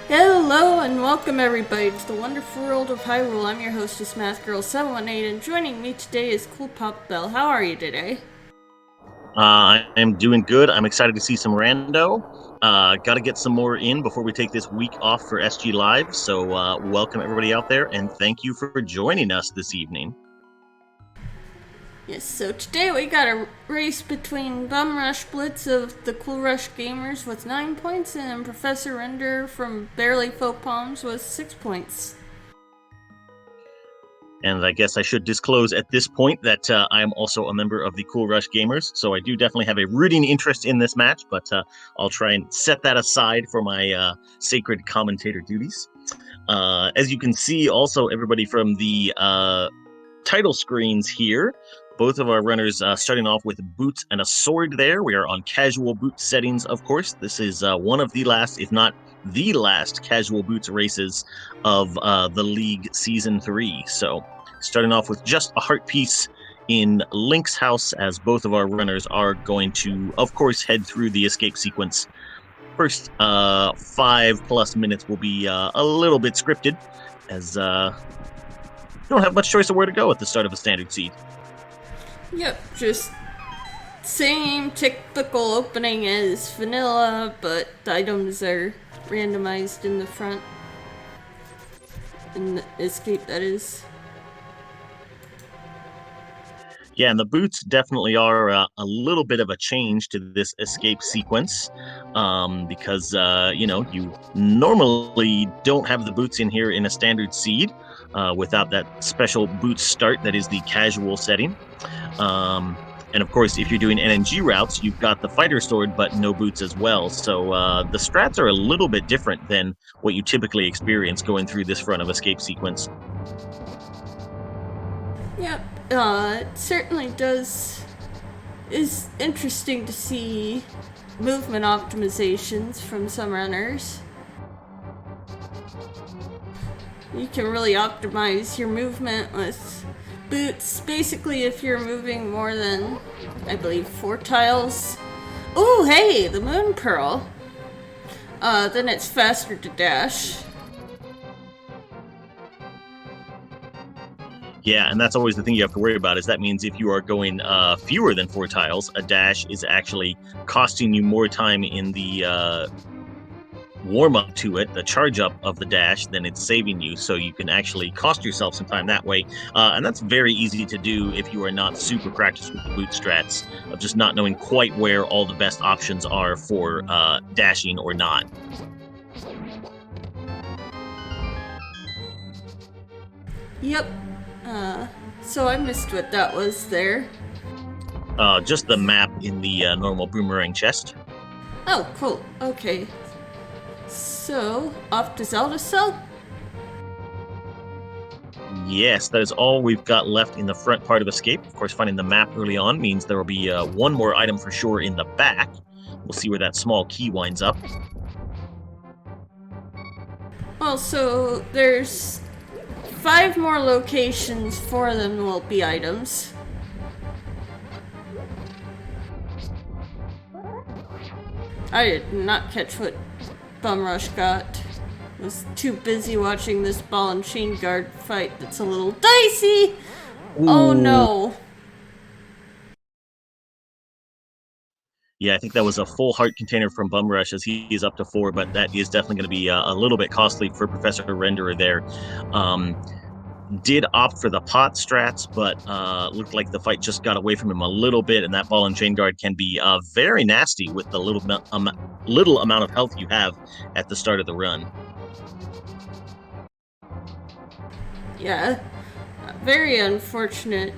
Hello and welcome everybody to the wonderful world of Hyrule. I'm your hostess MathGirl718 and joining me today is Cool Pop Bell. How are you today? I am doing good. I'm excited to see some rando. Got to get some more in before we take this week off for SG Live. So welcome everybody out there and thank you for joining us this evening. Yes, so today we got a race between BumRushBlitz of the CoolRushGamers with 9 points and Professor Render from Barely Faux Poms with 6 points. And I guess I should disclose at this point that I am also a member of the CoolRushGamers, so I do definitely have a rooting interest in this match, but I'll try and set that aside for my sacred commentator duties. As you can see, also everybody from the title screens here, both of our runners starting off with boots and a sword there. We are on casual boot settings, of course. This is one of the last, if not the last, casual boots races of the League Season 3. So starting off with just a heart piece in Link's house, as both of our runners are going to, of course, head through the escape sequence. First 5+ minutes will be a little bit scripted, as you don't have much choice of where to go at the start of a standard seed. Yep, just same typical opening as vanilla, but the items are randomized in the front. In the escape, that is. Yeah, and the boots definitely are a little bit of a change to this escape sequence, because, you normally don't have the boots in here in a standard seed without that special boot start that is the casual setting. And of course, if you're doing NNG routes, you've got the fighter sword, but no boots as well. So the strats are a little bit different than what you typically experience going through this front of escape sequence. Yep, it certainly is interesting to see movement optimizations from some runners. You can really optimize your movement with boots. Basically, if you're moving more than, I believe, 4 tiles. Ooh, hey, the Moon Pearl. Then it's faster to dash. Yeah, and that's always the thing you have to worry about, is that means if you are going fewer than 4 tiles, a dash is actually costing you more time in the warm-up to it, the charge-up of the dash, than it's saving you, so you can actually cost yourself some time that way. And that's very easy to do if you are not super practiced with the boot strats, of just not knowing quite where all the best options are for dashing or not. Yep. So I missed what that was there. Just the map in the normal boomerang chest. Oh, cool. Okay. So, off to Zelda Cell? Yes, that is all we've got left in the front part of Escape. Of course, finding the map early on means there will be one more item for sure in the back. We'll see where that small key winds up. Well, so there's 5 more locations, 4 of them will be items. I did not catch what BumRush got. Was too busy watching this ball and chain guard fight that's a little dicey. Ooh. Oh no. Yeah, I think that was a full heart container from BumRush, as he is up to 4, but that is definitely going to be a little bit costly for Professor Renderer there. did opt for the pot strats, but looked like the fight just got away from him a little bit, and that ball and chain guard can be very nasty with the little amount of health you have at the start of the run. Yeah, very unfortunate,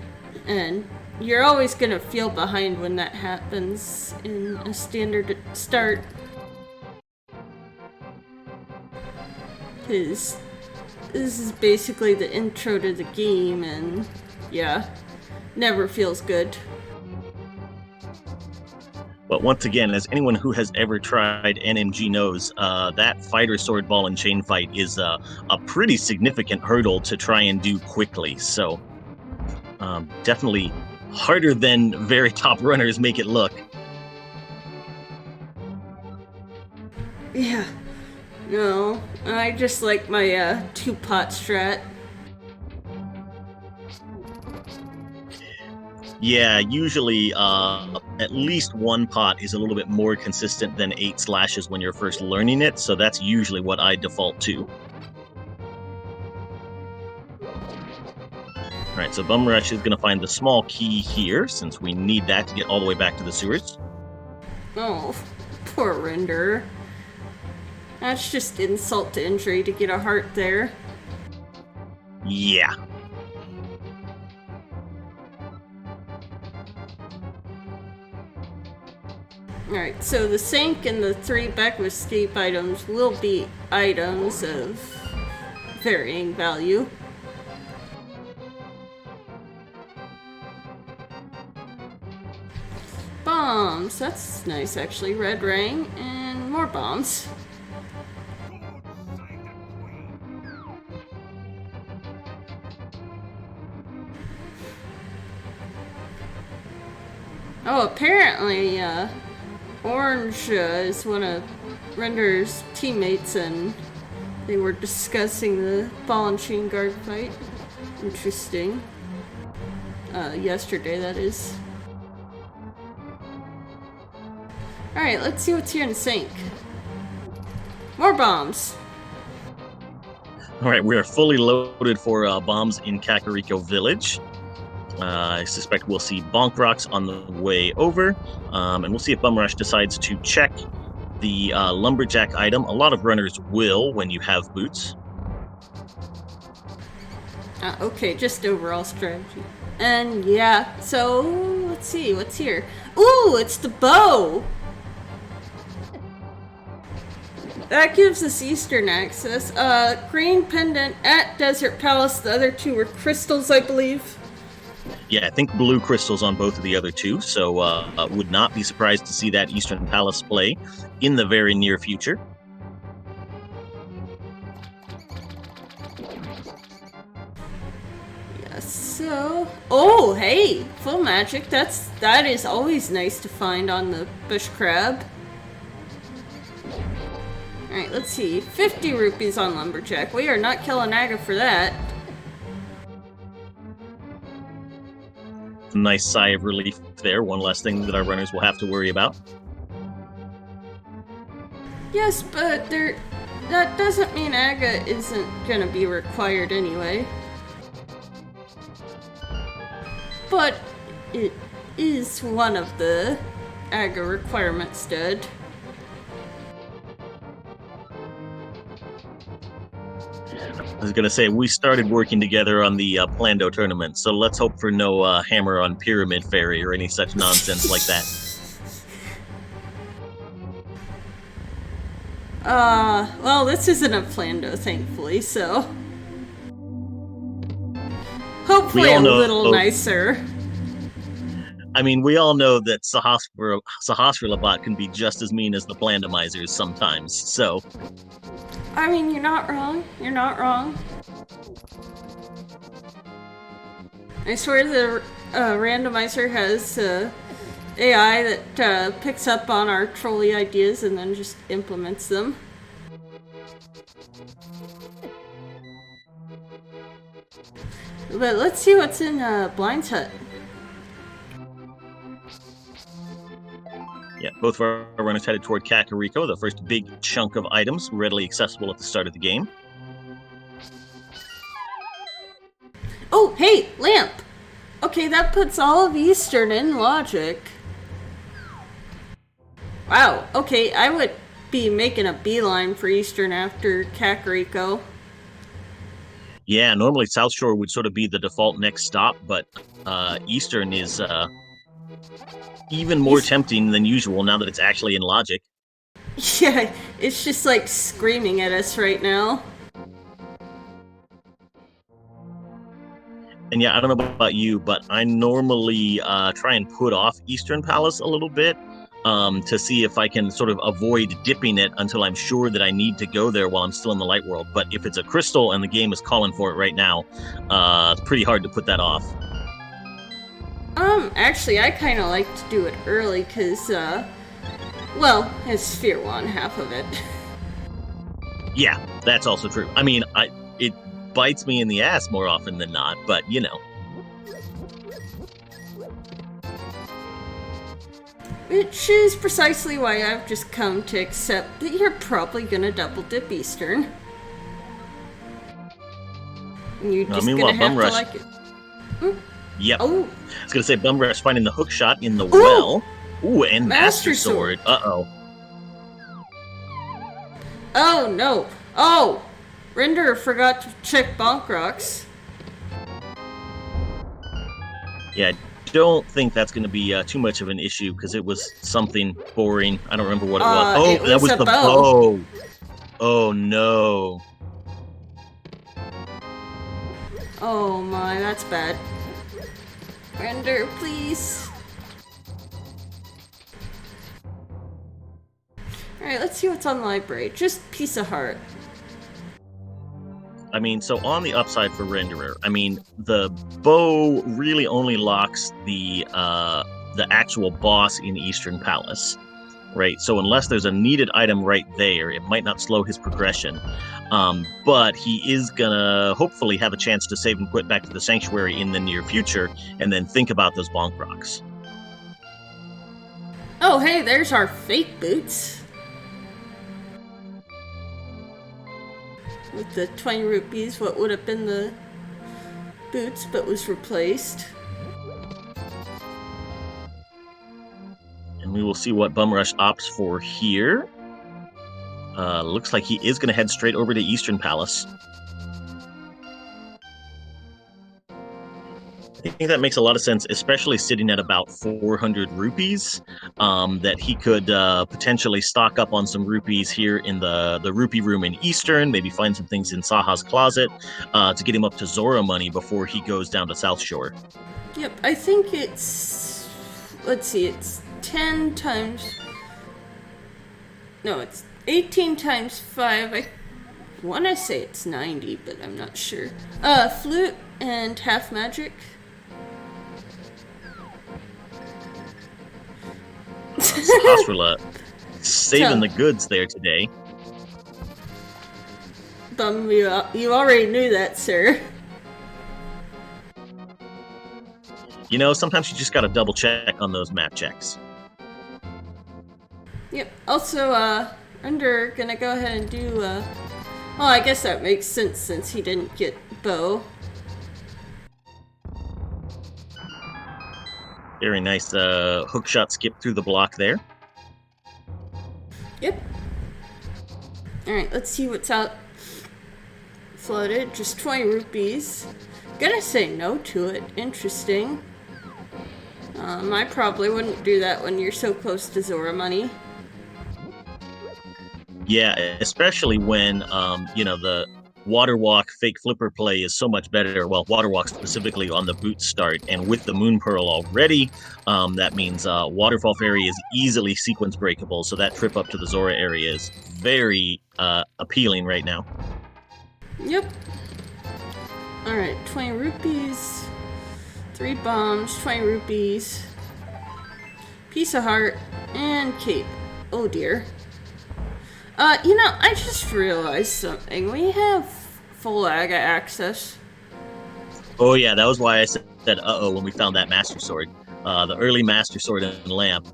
and you're always gonna feel behind when that happens in a standard start. Because this is basically the intro to the game, and yeah, never feels good. But once again, as anyone who has ever tried NMG knows, that fighter sword ball and chain fight is a pretty significant hurdle to try and do quickly. So definitely harder than very top runners make it look. Yeah, no, I just like my 2-pot strat. Yeah, usually at least one pot is a little bit more consistent than 8 slashes when you're first learning it, so that's usually what I default to. All right, so BumRush is going to find the small key here, since we need that to get all the way back to the sewers. Oh, poor Render. That's just insult to injury to get a heart there. Yeah. Alright, so the sink and the 3 back of escape items will be items of varying value. Bombs, that's nice actually. Red ring and more bombs. Oh, apparently, Orange is one of Render's teammates, and they were discussing the ball and chain guard fight. Interesting. Yesterday, that is. Alright, let's see what's here in the sink. More bombs! Alright, we are fully loaded for bombs in Kakariko Village. I suspect we'll see Bonk Rocks on the way over, and we'll see if BumRush decides to check the Lumberjack item. A lot of runners will when you have boots. Okay, just overall strategy. And yeah, so let's see, what's here? Ooh, it's the bow! That gives us Eastern access. Green pendant at Desert Palace. The other 2 were crystals, I believe. Yeah, I think blue crystals on both of the other 2, so would not be surprised to see that Eastern Palace play in the very near future. Yes, so... Oh, hey! Full magic. That is always nice to find on the bush crab. Alright, let's see. 50 rupees on Lumberjack. We are not killing Naga for that. Nice sigh of relief there. One less thing that our runners will have to worry about. Yes, but that doesn't mean Aga isn't gonna be required anyway. But it is one of the Aga requirements, stud. I was going to say, we started working together on the Plando tournament, so let's hope for no hammer on Pyramid Fairy or any such nonsense like that. Well, this isn't a Plando, thankfully, so... Hopefully a little nicer. I mean, we all know that Sahasrabot can be just as mean as the Plandomizers sometimes, so... I mean, you're not wrong. You're not wrong. I swear the randomizer has AI that picks up on our trolley ideas and then just implements them. But let's see what's in Blind's Hut. Yeah, both of our runners headed toward Kakariko, the first big chunk of items readily accessible at the start of the game. Oh, hey, lamp! Okay, that puts all of Eastern in logic. Wow, okay, I would be making a beeline for Eastern after Kakariko. Yeah, normally South Shore would sort of be the default next stop, but Eastern is even more tempting than usual now that it's actually in logic. Yeah, it's just like screaming at us right now. And yeah, I don't know about you, but I normally try and put off Eastern Palace a little bit to see if I can sort of avoid dipping it until I'm sure that I need to go there while I'm still in the light world. But if it's a crystal and the game is calling for it right now, it's pretty hard to put that off. Actually, I kind of like to do it early because, well, it's Sphere 1, half of it. Yeah, that's also true. I mean, it bites me in the ass more often than not, but you know. Which is precisely why I've just come to accept that you're probably gonna double dip Eastern. And you're just gonna have to like it. Yep. Oh. I was gonna say BumRush finding the hook shot in the well. Ooh, and Master Sword. Uh-oh. Oh, no. Oh! Render forgot to check bonk rocks. Yeah, I don't think that's going to be too much of an issue because it was something boring. I don't remember what it was. Oh, that was the bow. Oh, no. Oh, my, that's bad. Render, please. Alright, let's see what's on the library. Just piece of heart. I mean, so on the upside for Renderer, I mean, the bow really only locks the actual boss in Eastern Palace, right? So unless there's a needed item right there, it might not slow his progression. But he is gonna hopefully have a chance to save and quit back to the Sanctuary in the near future, and then think about those bonk rocks. Oh, hey, there's our fake boots. With the 20 rupees, what would have been the boots, but was replaced. And we will see what BumRush opts for here. Looks like he is going to head straight over to Eastern Palace. I think that makes a lot of sense, especially sitting at about 400 rupees, that he could potentially stock up on some rupees here in the rupee room in Eastern, maybe find some things in Saha's closet to get him up to Zora money before he goes down to South Shore. Yep, I think it's... Let's see, it's 10 times... No, it's 18 times 5. I want to say it's 90, but I'm not sure. Flute and half magic. Hasrula saving the goods there today. Bum, you already knew that, sir. You know, sometimes you just gotta double check on those map checks. Yep. Also, Render gonna go ahead and do, well, I guess that makes sense since he didn't get bow. Very nice hook shot skip through the block there. Yep. Alright, let's see what's out. Floated, just 20 rupees. Gonna say no to it. Interesting. I probably wouldn't do that when you're so close to Zora money. Yeah, especially when, you know, the Water Walk fake flipper play is so much better. Well, Water Walk specifically on the boot start, and with the Moon Pearl already, that means Waterfall Fairy is easily sequence breakable, so that trip up to the Zora area is very appealing right now. Yep. Alright, 20 rupees, 3 bombs, 20 rupees, piece of heart, and cape. Oh dear. You know, I just realized something. We have full AGA access. Oh yeah, that was why I said uh-oh when we found that Master Sword. The early Master Sword and Lamp.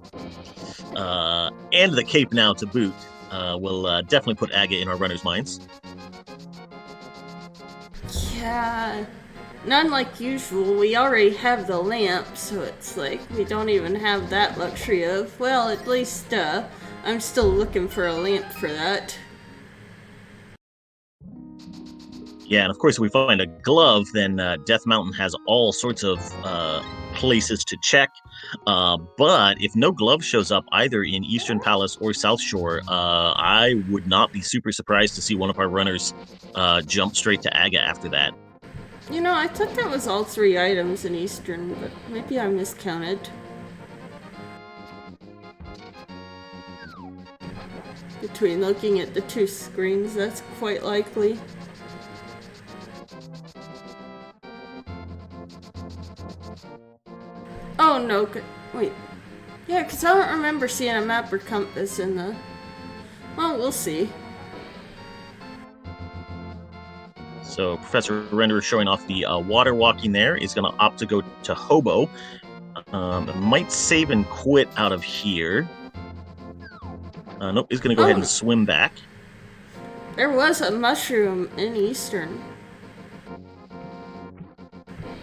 And the cape now to boot will definitely put AGA in our runners' minds. Yeah. And unlike usual, we already have the lamp, so it's like we don't even have that luxury of, well, at least I'm still looking for a lamp for that. Yeah, and of course, if we find a glove, then Death Mountain has all sorts of places to check. But if no glove shows up either in Eastern Palace or South Shore, I would not be super surprised to see one of our runners jump straight to Aga after that. You know, I thought that was all 3 items in Eastern, but maybe I miscounted. Between looking at the 2 screens, that's quite likely. Oh no, wait. Yeah, because I don't remember seeing a map or compass in the... Well, we'll see. So Professor Renderer showing off the water walking there is going to opt to go to Hobo. Might save and quit out of here. Nope, he's going to go ahead and swim back. There was a mushroom in Eastern.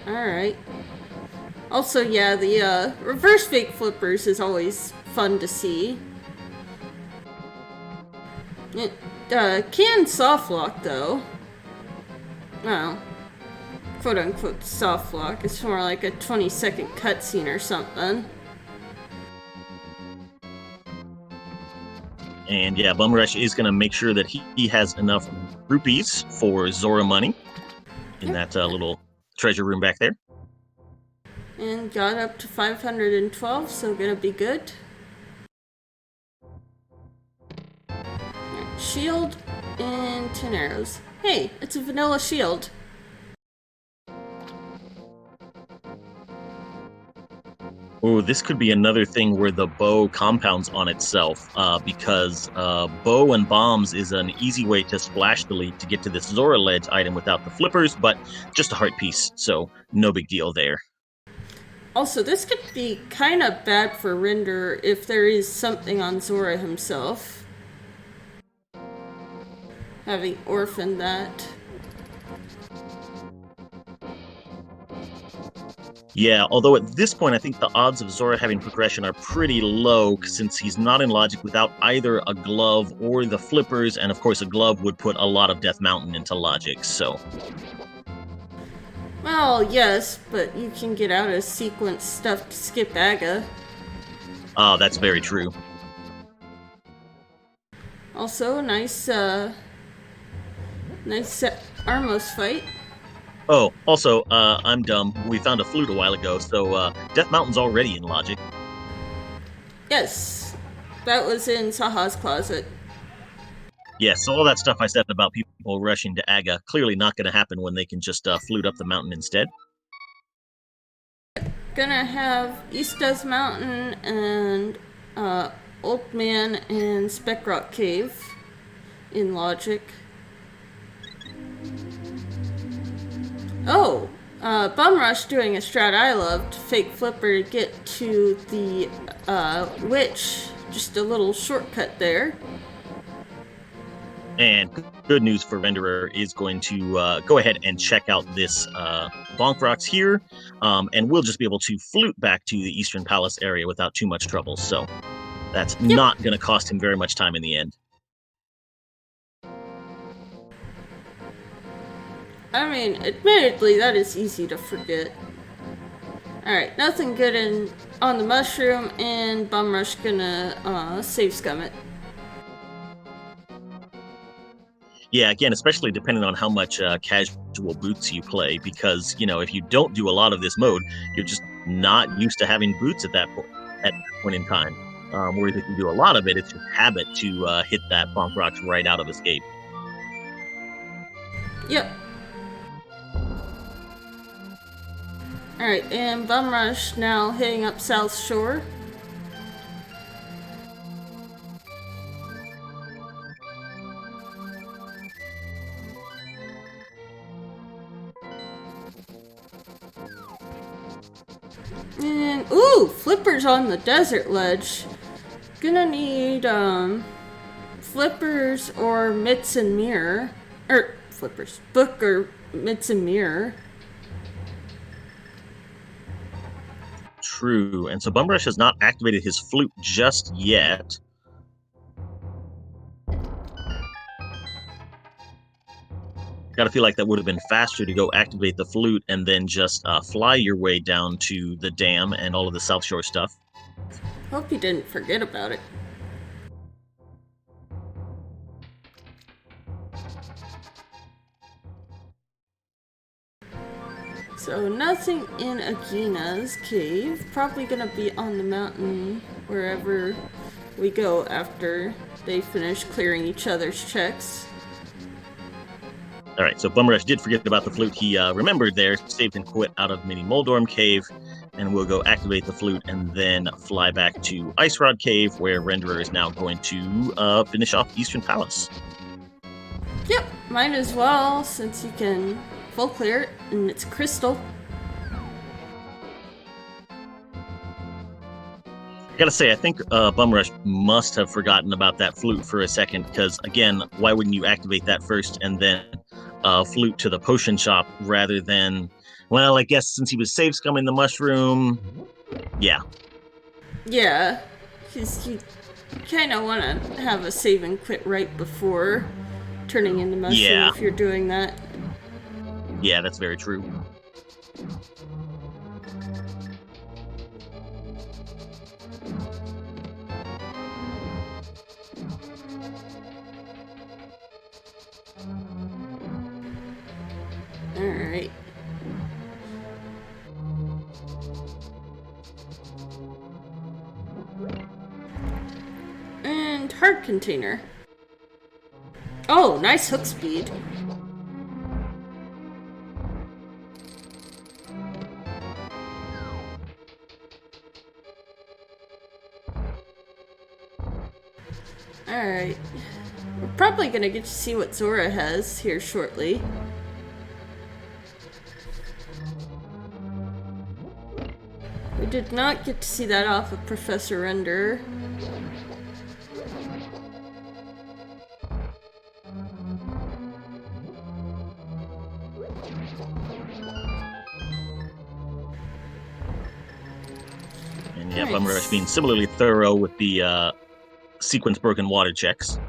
Alright. Also, yeah, the reverse fake flippers is always fun to see. It can soft lock, though. Well, quote unquote soft lock. It's more like a 20-second cutscene or something. And yeah, BumRush is going to make sure that he has enough rupees for Zora money in that little treasure room back there. And got up to 512, so gonna be good. Shield and 10 arrows. Hey, it's a vanilla shield. Oh, this could be another thing where the bow compounds on itself, because bow and bombs is an easy way to splash delete to get to this Zora Ledge item without the flippers, but just a heart piece, so no big deal there. Also, this could be kind of bad for Render if there is something on Zora himself. Having orphaned that. Yeah, although at this point I think the odds of Zora having progression are pretty low since he's not in Logic without either a glove or the flippers, and of course a glove would put a lot of Death Mountain into Logic, so... Well, yes, but you can get out of sequence stuff to skip Aga. Ah, that's very true. Also, nice Armos fight. Oh, also, I'm dumb. We found a flute a while ago, so Death Mountain's already in Logic. Yes, that was in Saha's closet. Yes, so all that stuff I said about people rushing to Aga, clearly not going to happen when they can just flute up the mountain instead. Gonna have East's Mountain and Old Man and Speck Rock Cave in Logic. Oh, BumRush doing a strat I loved, fake flipper to get to the witch. Just a little shortcut there. And good news for Renderer is going to go ahead and check out this Bonk Rocks here, and we'll just be able to flute back to the Eastern Palace area without too much trouble. So that's not going to cost him very much time in the end. I mean, admittedly, that is easy to forget. Alright, nothing good on the mushroom, and BumRush gonna save scum it. Yeah, again, especially depending on how much casual boots you play, because, you know, if you don't do a lot of this mode, you're just not used to having boots at that point in time. Whereas if you do a lot of it, it's just habit to hit that Bonk Rocks right out of escape. Yep. Alright, and BumRush now hitting up South Shore. And, ooh, flippers on the desert ledge. Gonna need, flippers or mitts and mirror. Flippers. Book or mitts and mirror. true. And so BumRush has not activated his flute just yet. Gotta feel like that would have been faster to go activate the flute and then just fly your way down to the dam and all of the South Shore stuff. Hope you didn't forget about it. So nothing in Agina's cave. Probably gonna be on the mountain wherever we go after they finish clearing each other's checks. All right, so BumRush did forget about the flute. He remembered there, saved and quit out of Mini Moldorm Cave, and we'll go activate the flute and then fly back to Ice Rod Cave, where Renderer is now going to finish off Eastern Palace. Yep, might as well, since you can full clear it and it's crystal. I gotta say, I think BumRush must have forgotten about that flute for a second, because again, why wouldn't you activate that first and then flute to the potion shop rather than, well, I guess since he was save scumming the mushroom, yeah. Yeah, because you kind of want to have a save and quit right before turning into mushroom if you're doing that. Yeah, that's very true. Alright. And heart container. Oh, nice hook speed. Alright. We're probably gonna get to see what Zora has here shortly. We did not get to see that off of Professor Render. And yeah, BumRush being similarly thorough with the sequence broken water checks.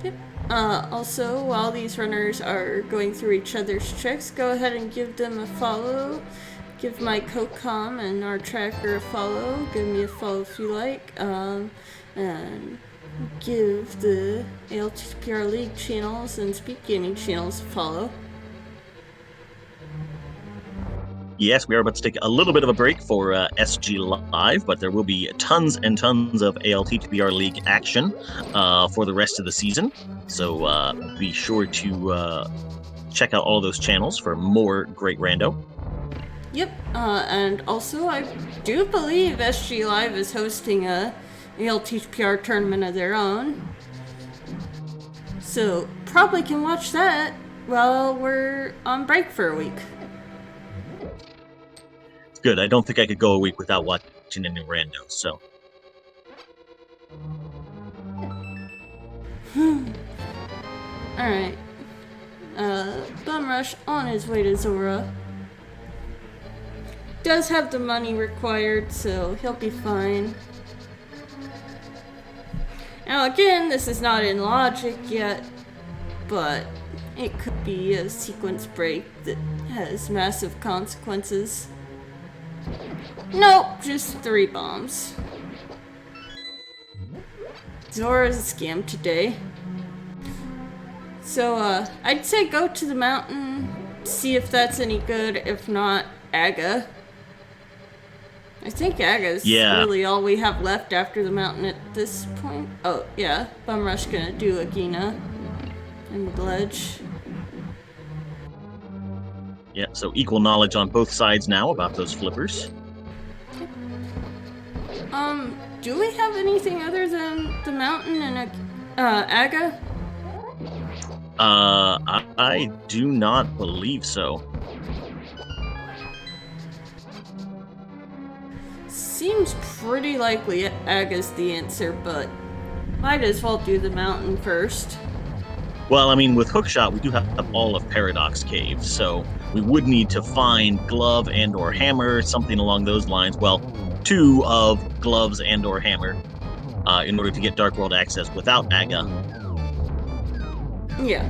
Yep. Also, while these runners are going through each other's checks, go ahead and give them a follow. Give my co-com and our tracker a follow. Give me a follow if you like. And give the ALTTPR League channels and Speak Gaming channels a follow. Yes, we are about to take a little bit of a break for SG Live, but there will be tons and tons of ALTTPR League action for the rest of the season. So be sure to check out all those channels for more great rando. Yep, and also I do believe SG Live is hosting a ALTTPR tournament of their own. So probably can watch that while we're on break for a week. Good. I don't think I could go a week without watching any rando, so. Alright. BumRush on his way to Zora. Does have the money required, so he'll be fine. Now again, this is not in logic yet, but it could be a sequence break that has massive consequences. Nope, just 3 bombs. Zora's a scam today. So, I'd say go to the mountain, see if that's any good. If not, Aga. I think Aga's really all we have left after the mountain at this point. Oh, yeah. BumRush gonna do Agina and the ledge. Yeah, so equal knowledge on both sides now about those flippers. Do we have anything other than the mountain and Aga? I do not believe so. Seems pretty likely Aga's the answer, but might as well do the mountain first. Well, I mean, with Hookshot, we do have all of Paradox Cave, so we would need to find glove and or hammer, something along those lines. Well, 2 of gloves and or hammer in order to get Dark World access without Aga. Yeah.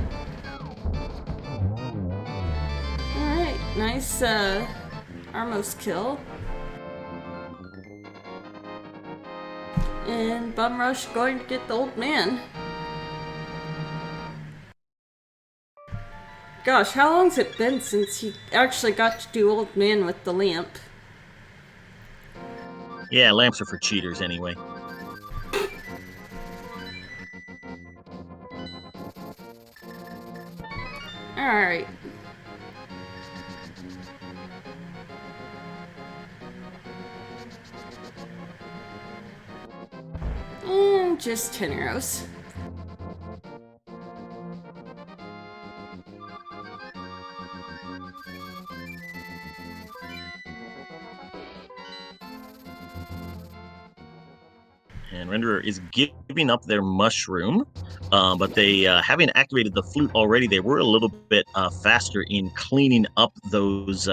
Alright, nice Armos kill. And BumRush going to get the old man. Gosh, how long's it been since he actually got to do old man with the lamp? Yeah, lamps are for cheaters anyway. Alright. And just 10 arrows. And Renderer is giving up their mushroom, but they, having activated the flute already, they were a little bit faster in cleaning up those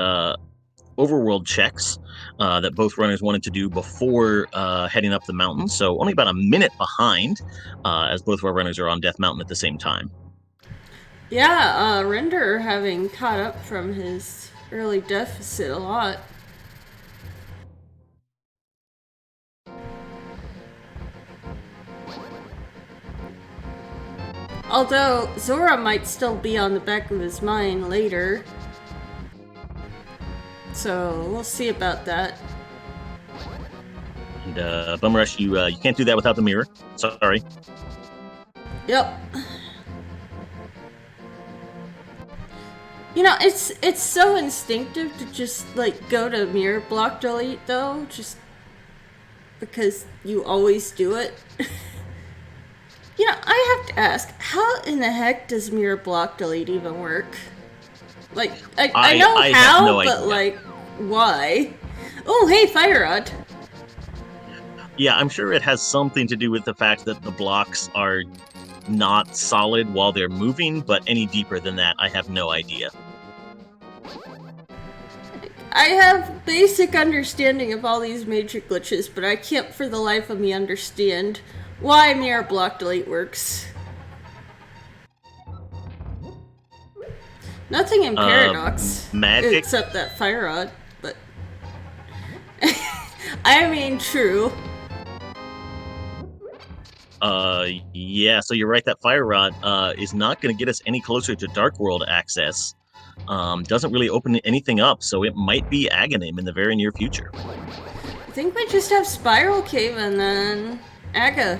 overworld checks that both runners wanted to do before heading up the mountain. So only about a minute behind, as both of our runners are on Death Mountain at the same time. Yeah, Renderer having caught up from his early deficit a lot. Although, Zora might still be on the back of his mind later. So, we'll see about that. And BumRush, you can't do that without the mirror. Sorry. Yep. You know, it's so instinctive to just, like, go to mirror block delete, though. Just because you always do it. You know, I have to ask, how in the heck does mirror block delete even work? Like, I know how, no but idea. Like, why? Oh, hey, Fire Rod. Yeah, I'm sure it has something to do with the fact that the blocks are not solid while they're moving, but any deeper than that, I have no idea. I have basic understanding of all these major glitches, but I can't for the life of me understand why mirror block delete works. Nothing in Paradox, magic? Except that Fire Rod, but I mean, true. Yeah, so you're right, that Fire Rod is not going to get us any closer to Dark World access. Doesn't really open anything up, so it might be Aghanim in the very near future. I think we just have Spiral Cave and then Aga.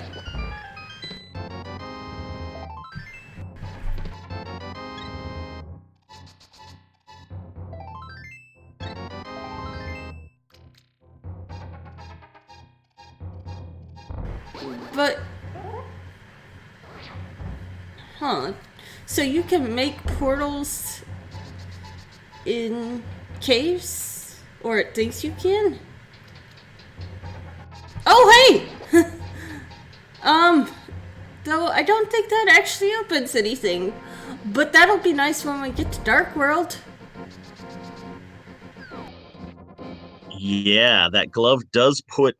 But, huh, so you can make portals in caves? Or it thinks you can? Oh, hey! Though I don't think that actually opens anything. But that'll be nice when we get to Dark World. Yeah, that glove does put,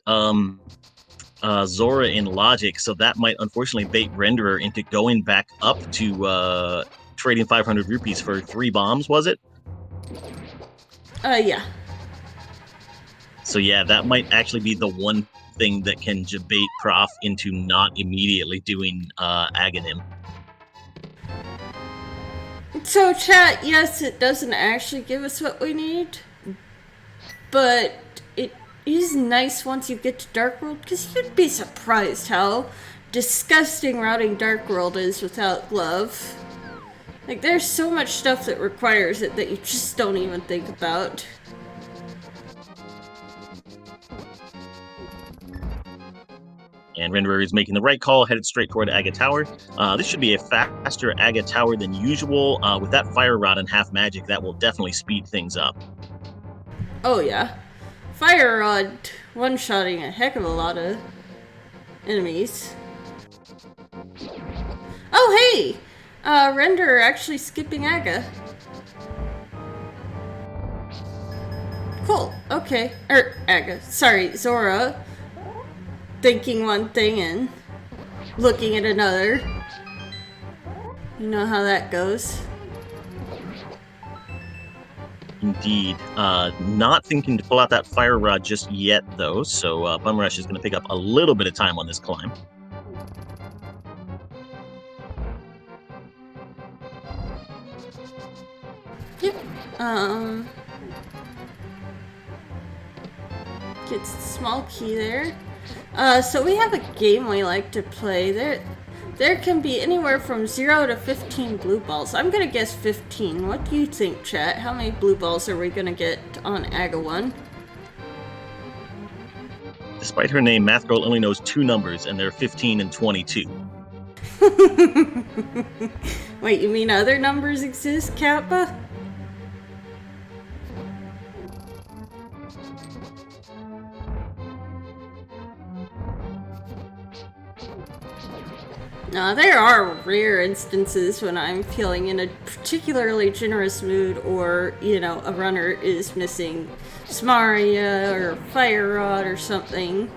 Zora in logic, so that might unfortunately bait Renderer into going back up to trading 500 rupees for 3 bombs, was it? Yeah. So yeah, that might actually be the one thing that can bait Prof into not immediately doing Aghanim. So chat, yes, it doesn't actually give us what we need, but it is nice once you get to Dark World, because you'd be surprised how disgusting routing Dark World is without Glove. Like, there's so much stuff that requires it that you just don't even think about. And Renderer is making the right call, headed straight toward Aga Tower. This should be a faster Aga Tower than usual. With that Fire Rod and half magic, that will definitely speed things up. Oh yeah. Fire Rod one-shotting a heck of a lot of enemies. Oh hey! Renderer actually skipping Aga. cool. Okay. Aga. Sorry, Zora. Thinking one thing and looking at another. You know how that goes. Indeed. Not thinking to pull out that fire rod just yet, though, so BumRush is going to pick up a little bit of time on this climb. Yep. Gets the small key there. So we have a game we like to play. There can be anywhere from 0 to 15 blue balls. I'm gonna guess 15. What do you think, chat? How many blue balls are we gonna get on Aga 1? Despite her name, Math Girl only knows 2 numbers, and they're 15 and 22. Wait, you mean other numbers exist, Kappa? Now, there are rare instances when I'm feeling in a particularly generous mood, or, you know, a runner is missing Smaria or Fire Rod or something.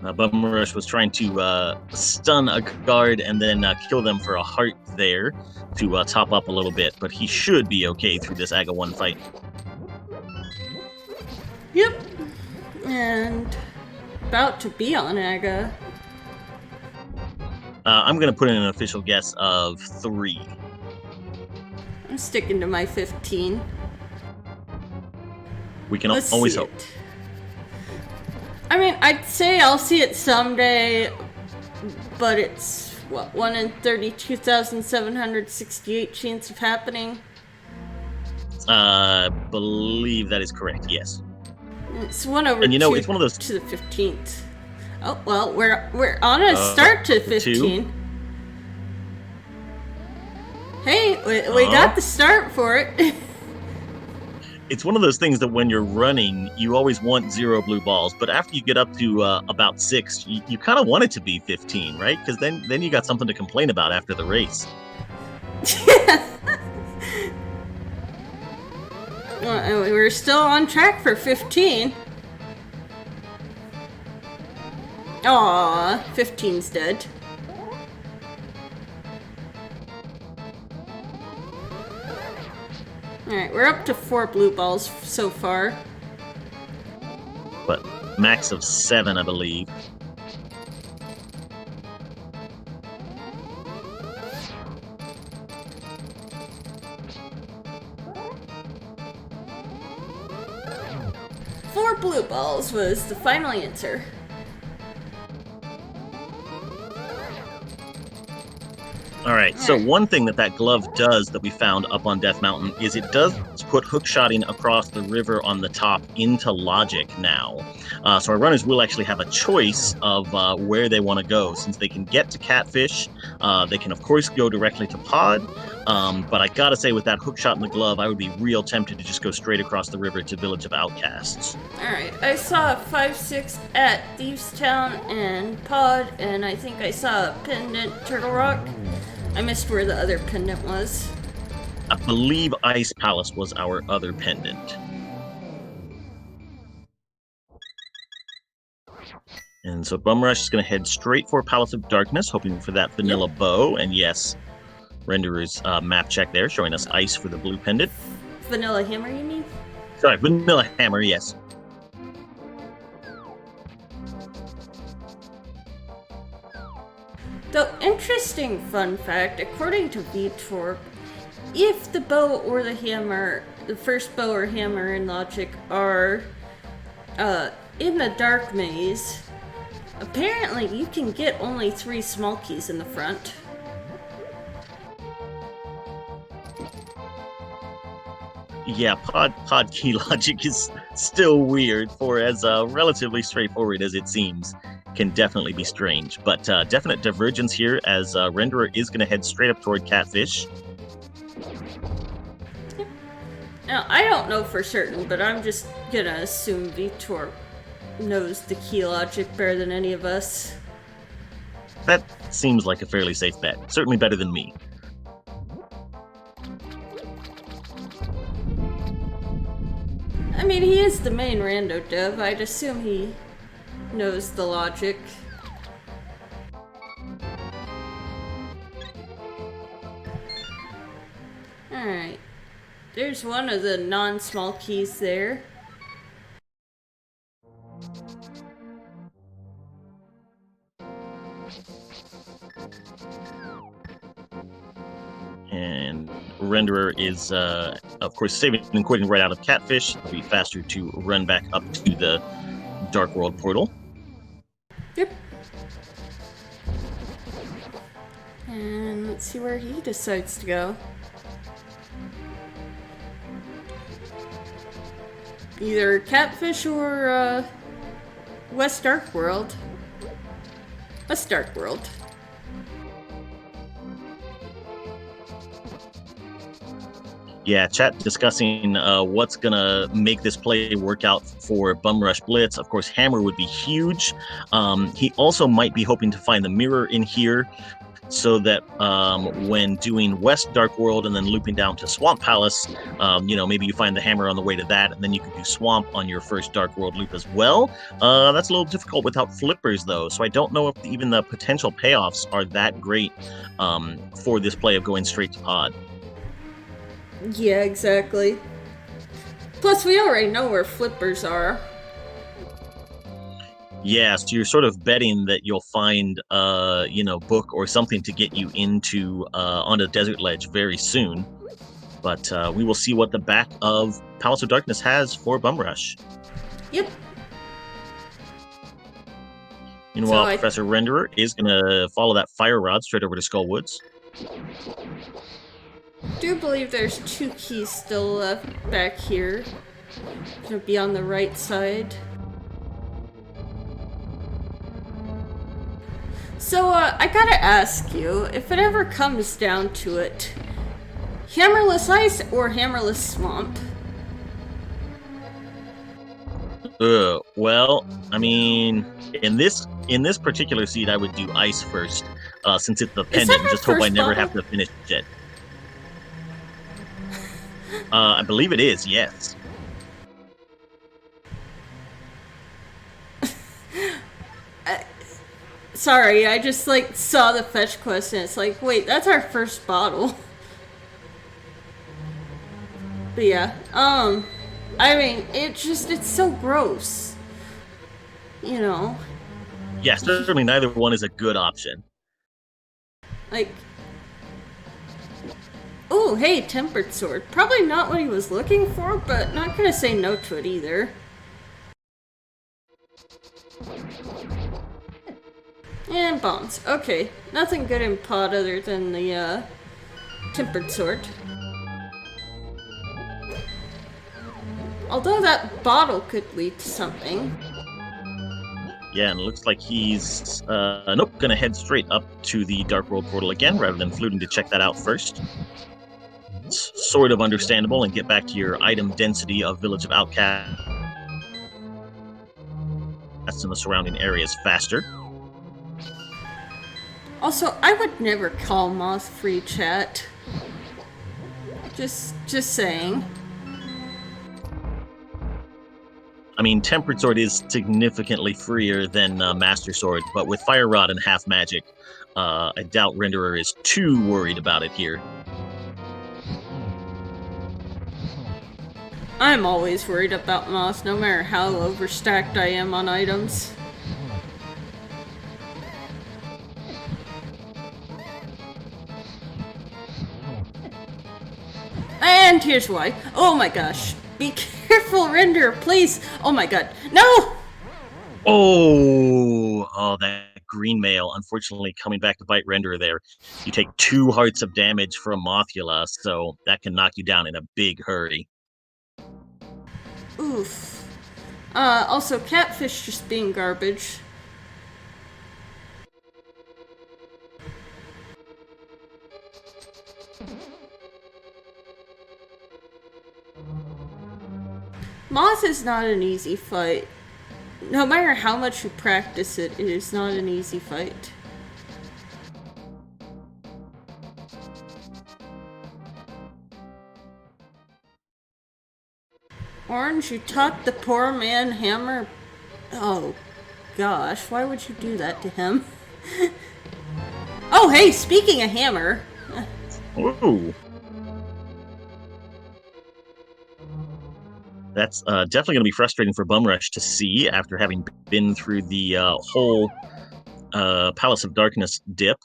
BumRush was trying to stun a guard and then kill them for a heart there to top up a little bit, but he should be okay through this Aga 1 fight. Yep. And about to be on Aga. I'm going to put in an official guess of 3. I'm sticking to my 15. We can always hope. I mean, I'd say I'll see it someday, but it's, what, 1 in 32,768 chance of happening? Believe that is correct, yes. It's 1 over and you know, 2 it's one of those... to the 15th. Oh, well, we're on a start to 15. 2. Hey, we got the start for it. It's one of those things that when you're running, you always want 0 blue balls, but after you get up to about 6, you kind of want it to be 15, right? Because then you got something to complain about after the race. We're still on track for 15. Aw, 15's dead. Alright, we're up to 4 blue balls so far. But max of 7, I believe. Four blue balls was the final answer. Alright, so one thing that glove does that we found up on Death Mountain is it does put hookshotting across the river on the top into logic now. So our runners will actually have a choice of where they want to go. Since they can get to Catfish, they can of course go directly to Pod, but I gotta say with that hookshot in the glove, I would be real tempted to just go straight across the river to Village of Outcasts. Alright, I saw a 5-6 at Thieves Town and Pod, and I think I saw a pendant Turtle Rock. I missed where the other pendant was. I believe Ice Palace was our other pendant. And so BumRush is going to head straight for Palace of Darkness, hoping for that vanilla bow. And yes, Renderer's map check there, showing us ice for the blue pendant. Vanilla hammer, you mean? Sorry, vanilla hammer, yes. Though, interesting fun fact, according to VTorp, if the bow or the hammer, the first bow or hammer in Logic are in the dark maze, apparently you can get only 3 small keys in the front. Yeah, pod key logic is still weird, for as relatively straightforward as it seems, can definitely be strange. But definite divergence here, as Renderer is going to head straight up toward Catfish. Now, I don't know for certain, but I'm just gonna assume VTorp knows the key logic better than any of us. That seems like a fairly safe bet. Certainly better than me. I mean, he is the main rando dev. I'd assume he knows the logic. Alright. There's one of the non-small keys there. And Renderer is, of course, saving and quitting right out of Catfish. It'll be faster to run back up to the Dark World portal. Yep. And let's see where he decides to go. Either Catfish or West Dark World. West Dark World. Yeah, chat discussing what's gonna make this play work out for BumRushBlitz. Of course, Hammer would be huge. He also might be hoping to find the mirror in here, so that when doing West Dark World and then looping down to Swamp Palace, maybe you find the hammer on the way to that, and then you can do Swamp on your first Dark World loop as well. That's a little difficult without flippers, though, so I don't know if even the potential payoffs are that great for this play of going straight to pod. Yeah, exactly. Plus, we already know where flippers are. Yeah, so you're sort of betting that you'll find, book or something to get you into onto Desert Ledge very soon. But we will see what the back of Palace of Darkness has for BumRush. Yep. Meanwhile, Professor Renderer is going to follow that fire rod straight over to Skull Woods. I do believe there's 2 keys still left back here. Gonna be on the right side. So, I gotta ask you, if it ever comes down to it, Hammerless Ice or Hammerless Swamp? Well, I mean, in this particular seed, I would do Ice first, since it's the pendant, and just hope I never have to finish it. I believe it is, yes. Sorry, I just, saw the fetch quest and it's like, wait, that's our first bottle. But yeah, I mean, it's so gross. You know? Yeah, certainly neither one is a good option. Oh, hey, Tempered Sword. Probably not what he was looking for, but not gonna say no to it either. And bombs. Okay, nothing good in pod other than the Tempered Sword. Although that bottle could lead to something. Yeah, and it looks like he's gonna head straight up to the Dark World portal again, rather than fluting to check that out first. It's sort of understandable, and get back to your item density of Village of Outcasts in the surrounding areas faster. Also, I would never call Moth free, chat. Just saying. I mean, Tempered Sword is significantly freer than Master Sword, but with Fire Rod and Half Magic, I doubt Renderer is too worried about it here. I'm always worried about Moth, no matter how overstacked I am on items. And here's why. Oh my gosh. Be careful, Render, please. Oh my god. No! Oh, that green mail, unfortunately, coming back to bite Renderer there. You take 2 hearts of damage from Mothula, so that can knock you down in a big hurry. Oof. Also, Catfish just being garbage. Moth is not an easy fight. no matter how much you practice it, it is not an easy fight. Orange, you taught the poor man hammer. Oh, gosh, why would you do that to him? Oh, hey, speaking of hammer. Ooh. That's definitely going to be frustrating for BumRush to see after having been through the whole Palace of Darkness dip.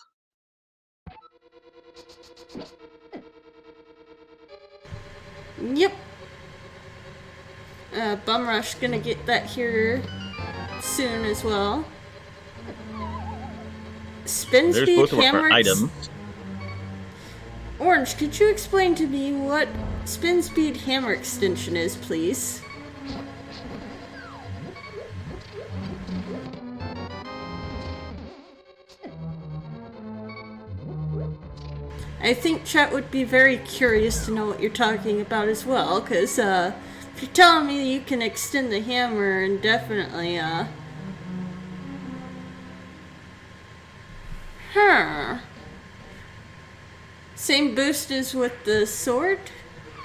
Yep. BumRush gonna get that here soon as well. Spin There's speed both of hammer. our items. Orange, could you explain to me what spin speed hammer extension is, please? I think chat would be very curious to know what you're talking about as well, because if you're telling me you can extend the hammer indefinitely, Same boost as with the sword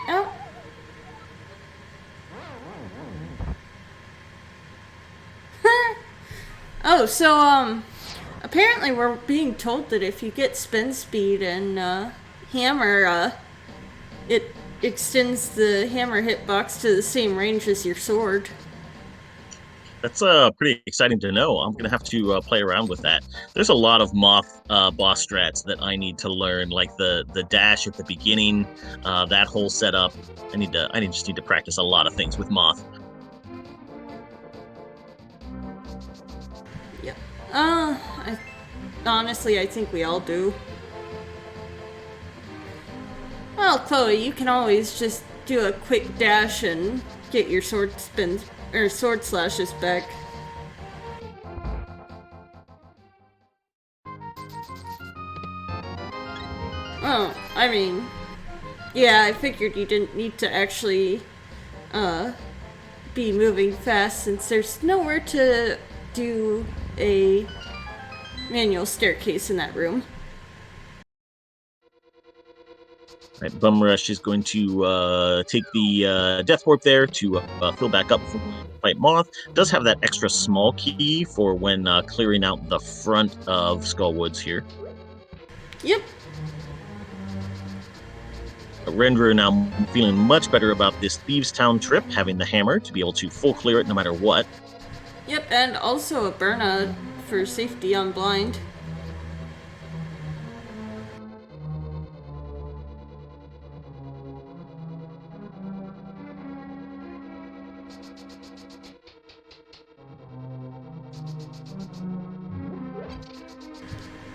out? Oh, so, apparently we're being told that if you get spin speed and, hammer, it extends the hammer hitbox to the same range as your sword. That's pretty exciting to know. I'm gonna have to play around with that. There's a lot of Moth boss strats that I need to learn, like the dash at the beginning, that whole setup. I just need to practice a lot of things with Moth. Yep. Honestly, I think we all do. Well, Chloe, you can always just do a quick dash and get your sword spins or sword slashes back. Oh, I mean, yeah, I figured you didn't need to actually be moving fast since there's nowhere to do a manual staircase in that room. Right, BumRush is going to take the Death Warp there to fill back up for fight Moth. Does have that extra small key for when clearing out the front of Skullwoods here. Yep. Renderer now feeling much better about this Thieves Town trip, having the hammer to be able to full clear it no matter what. Yep, and also a burnout for safety on blind.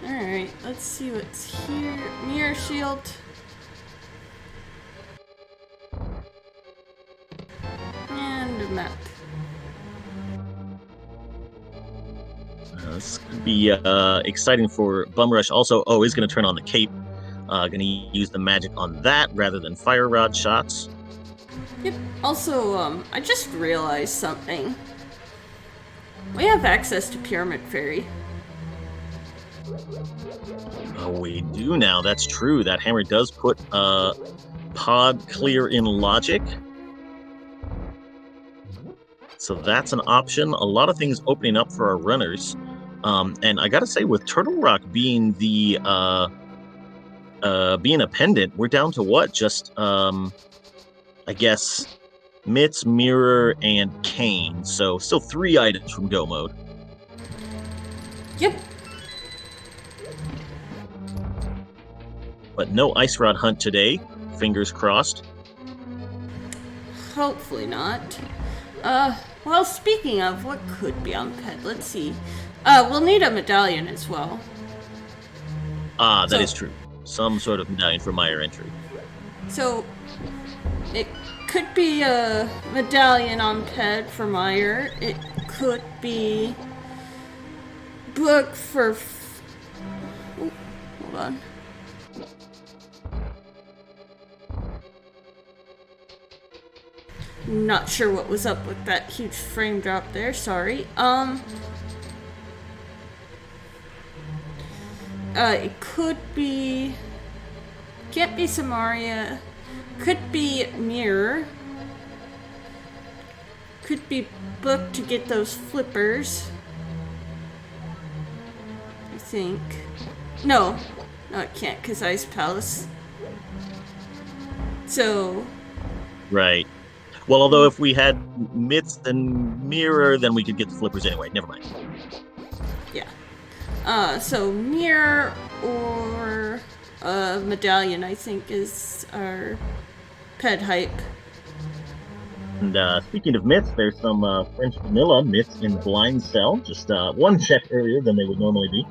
Alright, let's see what's here. Mirror shield. And a map. This could be exciting for BumRush. Also, he's going to turn on the cape. Going to use the magic on that rather than fire rod shots. Yep. Also, I just realized something. We have access to Pyramid Fairy. Oh, we do now. That's true. That hammer does put pod clear in logic. So that's an option. A lot of things opening up for our runners. And I gotta say, with Turtle Rock being the being a pendant, we're down to what? Just I guess Mitts, Mirror, and Cane. So still 3 items from Go Mode. Yep. But no Ice Rod hunt today. Fingers crossed. Hopefully not. Well, speaking of, what could be on Ped? Let's see. We'll need a medallion as well. That is true. Some sort of medallion for Meyer entry. So, it could be a medallion on Ped for Meyer. It could be book for... Ooh, hold on. Not sure what was up with that huge frame drop there, sorry. It could be... Can't be Samaria. Could be Mirror. Could be Book to get those flippers. I think. No. No, it can't, because Ice Palace. So... Right. Well, although if we had Myths and Mirror, then we could get the flippers anyway. Never mind. Yeah. So Mirror or Medallion, I think, is our ped hype. And speaking of Myths, there's some French vanilla Myths in the blind cell. Just one check earlier than they would normally be.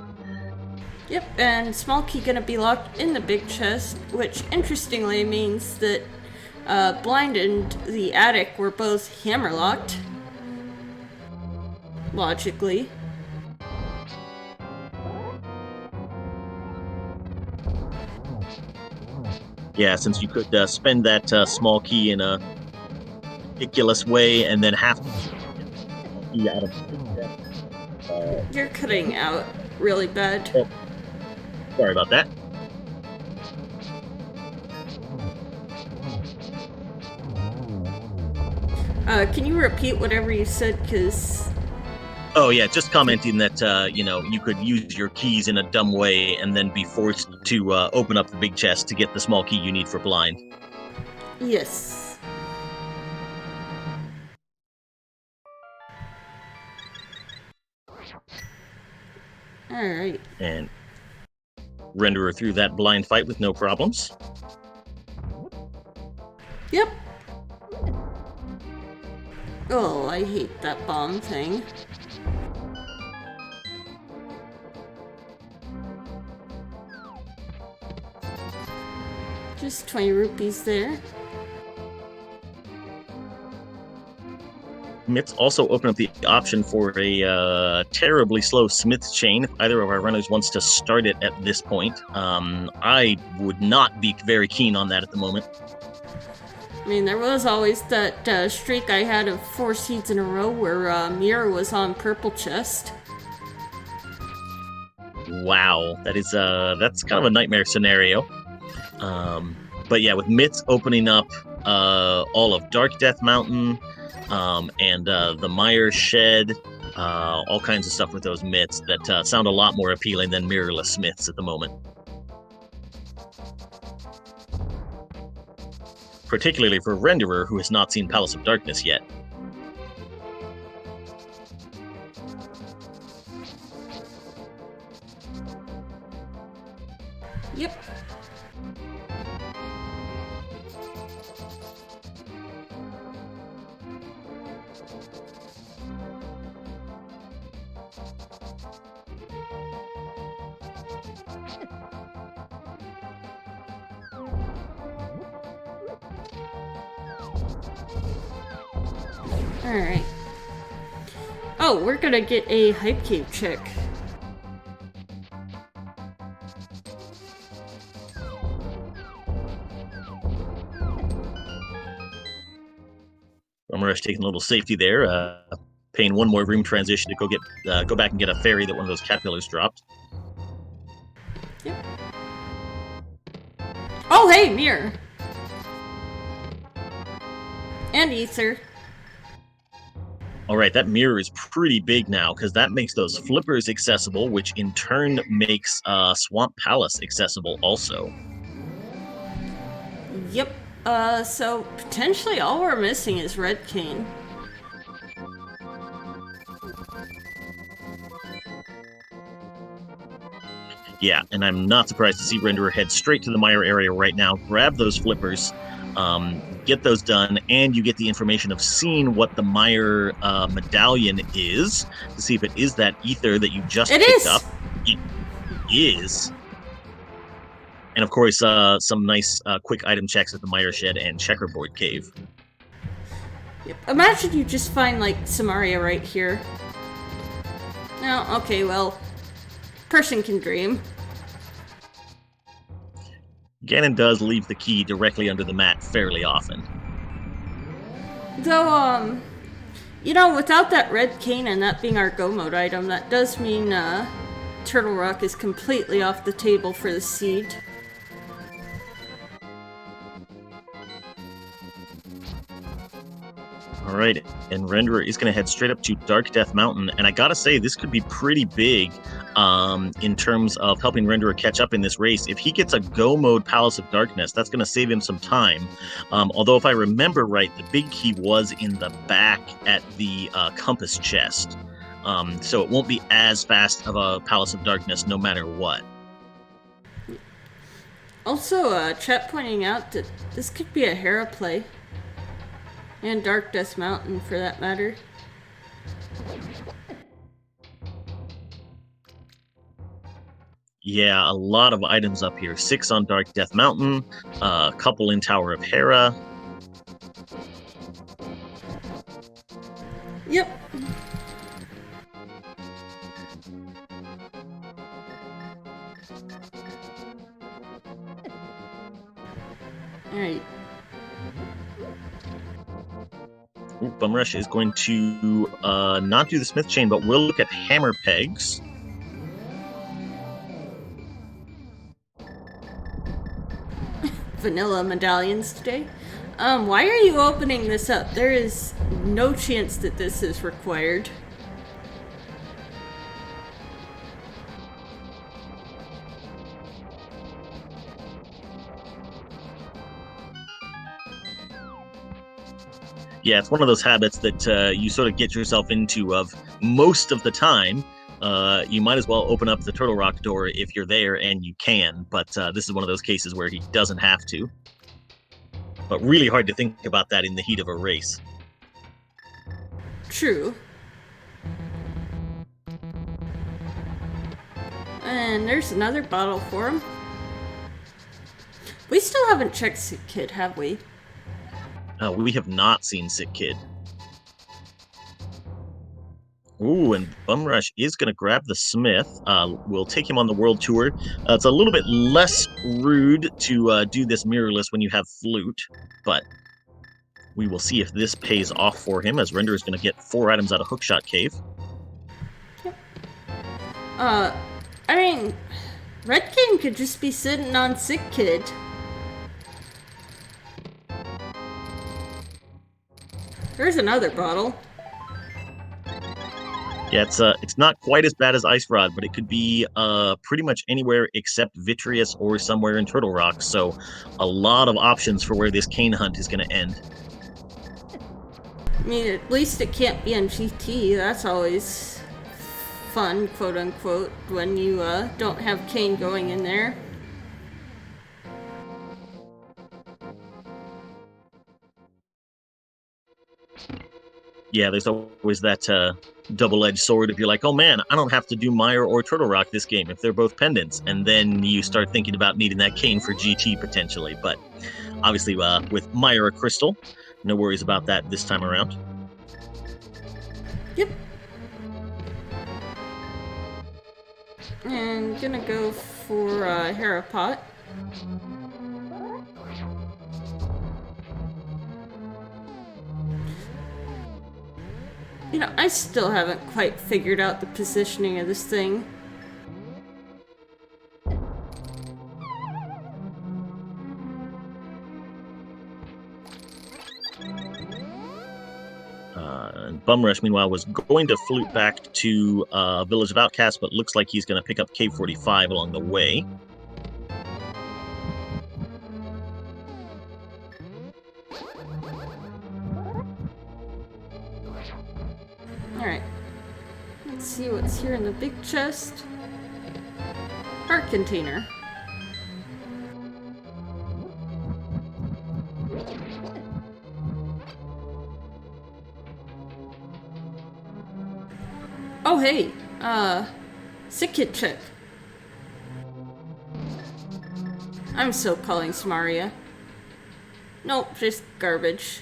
Yep, and small key gonna be locked in the big chest, which interestingly means that Blind and the attic were both hammer locked. Logically. Yeah, since you could spend that small key in a ridiculous way and then have to key out of You're cutting out really bad. Oh, sorry about that. Can you repeat whatever you said, because... Oh yeah, just commenting that you could use your keys in a dumb way and then be forced to open up the big chest to get the small key you need for blind. Yes. Alright. And Renderer through that blind fight with no problems. Yep. Oh, I hate that bomb thing. Just 20 rupees there. Myths also open up the option for a terribly slow Smith's chain if either of our runners wants to start it at this point. I would not be very keen on that at the moment. I mean, there was always that streak I had of 4 seeds in a row where Mirror was on purple chest. Wow, that's kind of a nightmare scenario. But yeah, with Myths opening up all of Dark Death Mountain and the Mire Shed, all kinds of stuff with those Myths that sound a lot more appealing than Mirrorless Smiths at the moment. Particularly for Renderer, who has not seen Palace of Darkness yet. Yep. Alright. Oh, we're gonna get a hype cave check. BumRush taking a little safety there, paying one more room transition to go back and get a fairy that one of those caterpillars dropped. Yep. Oh, hey, Mirror! And Ether. Alright, that mirror is pretty big now, because that makes those flippers accessible, which in turn makes Swamp Palace accessible also. Yep. So potentially all we're missing is Red Cane. Yeah, and I'm not surprised to see Renderer head straight to the Mire area right now, grab those flippers, get those done, and you get the information of seeing what the Mire medallion is, to see if it is that ether that you just picked up. It is. And of course, some nice quick item checks at the Mire Shed and Checkerboard Cave. Yep. Imagine you just find, like, Samaria right here. No, okay, well, person can dream. Ganon does leave the key directly under the mat fairly often. Though, you know, without that red cane and that being our go mode item, that does mean Turtle Rock is completely off the table for the seed. All right, and Renderer is going to head straight up to Dark Death Mountain, and I gotta say, this could be pretty big in terms of helping Renderer catch up in this race. If he gets a go mode Palace of Darkness, that's going to save him some time. Although, if I remember right, the big key was in the back at the compass chest, so it won't be as fast of a Palace of Darkness no matter what. Also, chat pointing out that this could be a Hera play. And Dark Death Mountain, for that matter. Yeah, a lot of items up here. 6 on Dark Death Mountain, a couple in Tower of Hera. Yep. Alright. BumRush is going to not do the Smith chain, but we'll look at hammer pegs. Vanilla medallions today. Why are you opening this up? There is no chance that this is required. Yeah, it's one of those habits that you sort of get yourself into of most of the time. You might as well open up the Turtle Rock door if you're there and you can, but this is one of those cases where he doesn't have to. But really hard to think about that in the heat of a race. True. And there's another bottle for him. We still haven't checked Sick Kid, have we? We have not seen Sick Kid. Ooh, and BumRush is going to grab the Smith. We'll take him on the world tour. It's a little bit less rude to do this mirrorless when you have Flute, but we will see if this pays off for him, as Render is going to get 4 items out of Hookshot Cave. I mean, Red King could just be sitting on Sick Kid. There's another bottle. Yeah, it's not quite as bad as Ice Rod, but it could be pretty much anywhere except Vitreous or somewhere in Turtle Rock. So a lot of options for where this cane hunt is going to end. I mean, at least it can't be on GT. That's always fun, quote unquote, when you don't have Kane going in there. Yeah, there's always that double-edged sword if you're like, oh man, I don't have to do Mire or Turtle Rock this game if they're both pendants. And then you start thinking about needing that cane for GT potentially. But obviously with Mire or Crystal, no worries about that this time around. Yep. And gonna go for Hera Pot. You know, I still haven't quite figured out the positioning of this thing. And BumRush, meanwhile, was going to flute back to Village of Outcasts, but looks like he's going to pick up Cave 45 along the way. Alright. Let's see what's here in the big chest. Heart container. Oh hey, Sick Kid chick. I'm so calling Samaria. Nope, just garbage.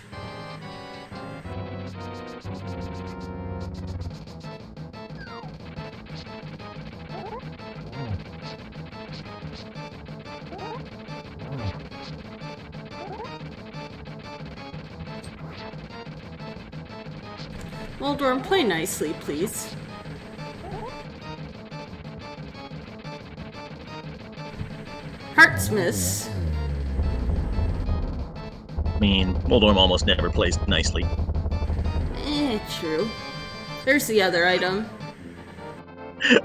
Moldorm, play nicely, please. Heartsmiths. I mean, Moldorm almost never plays nicely. True. There's the other item.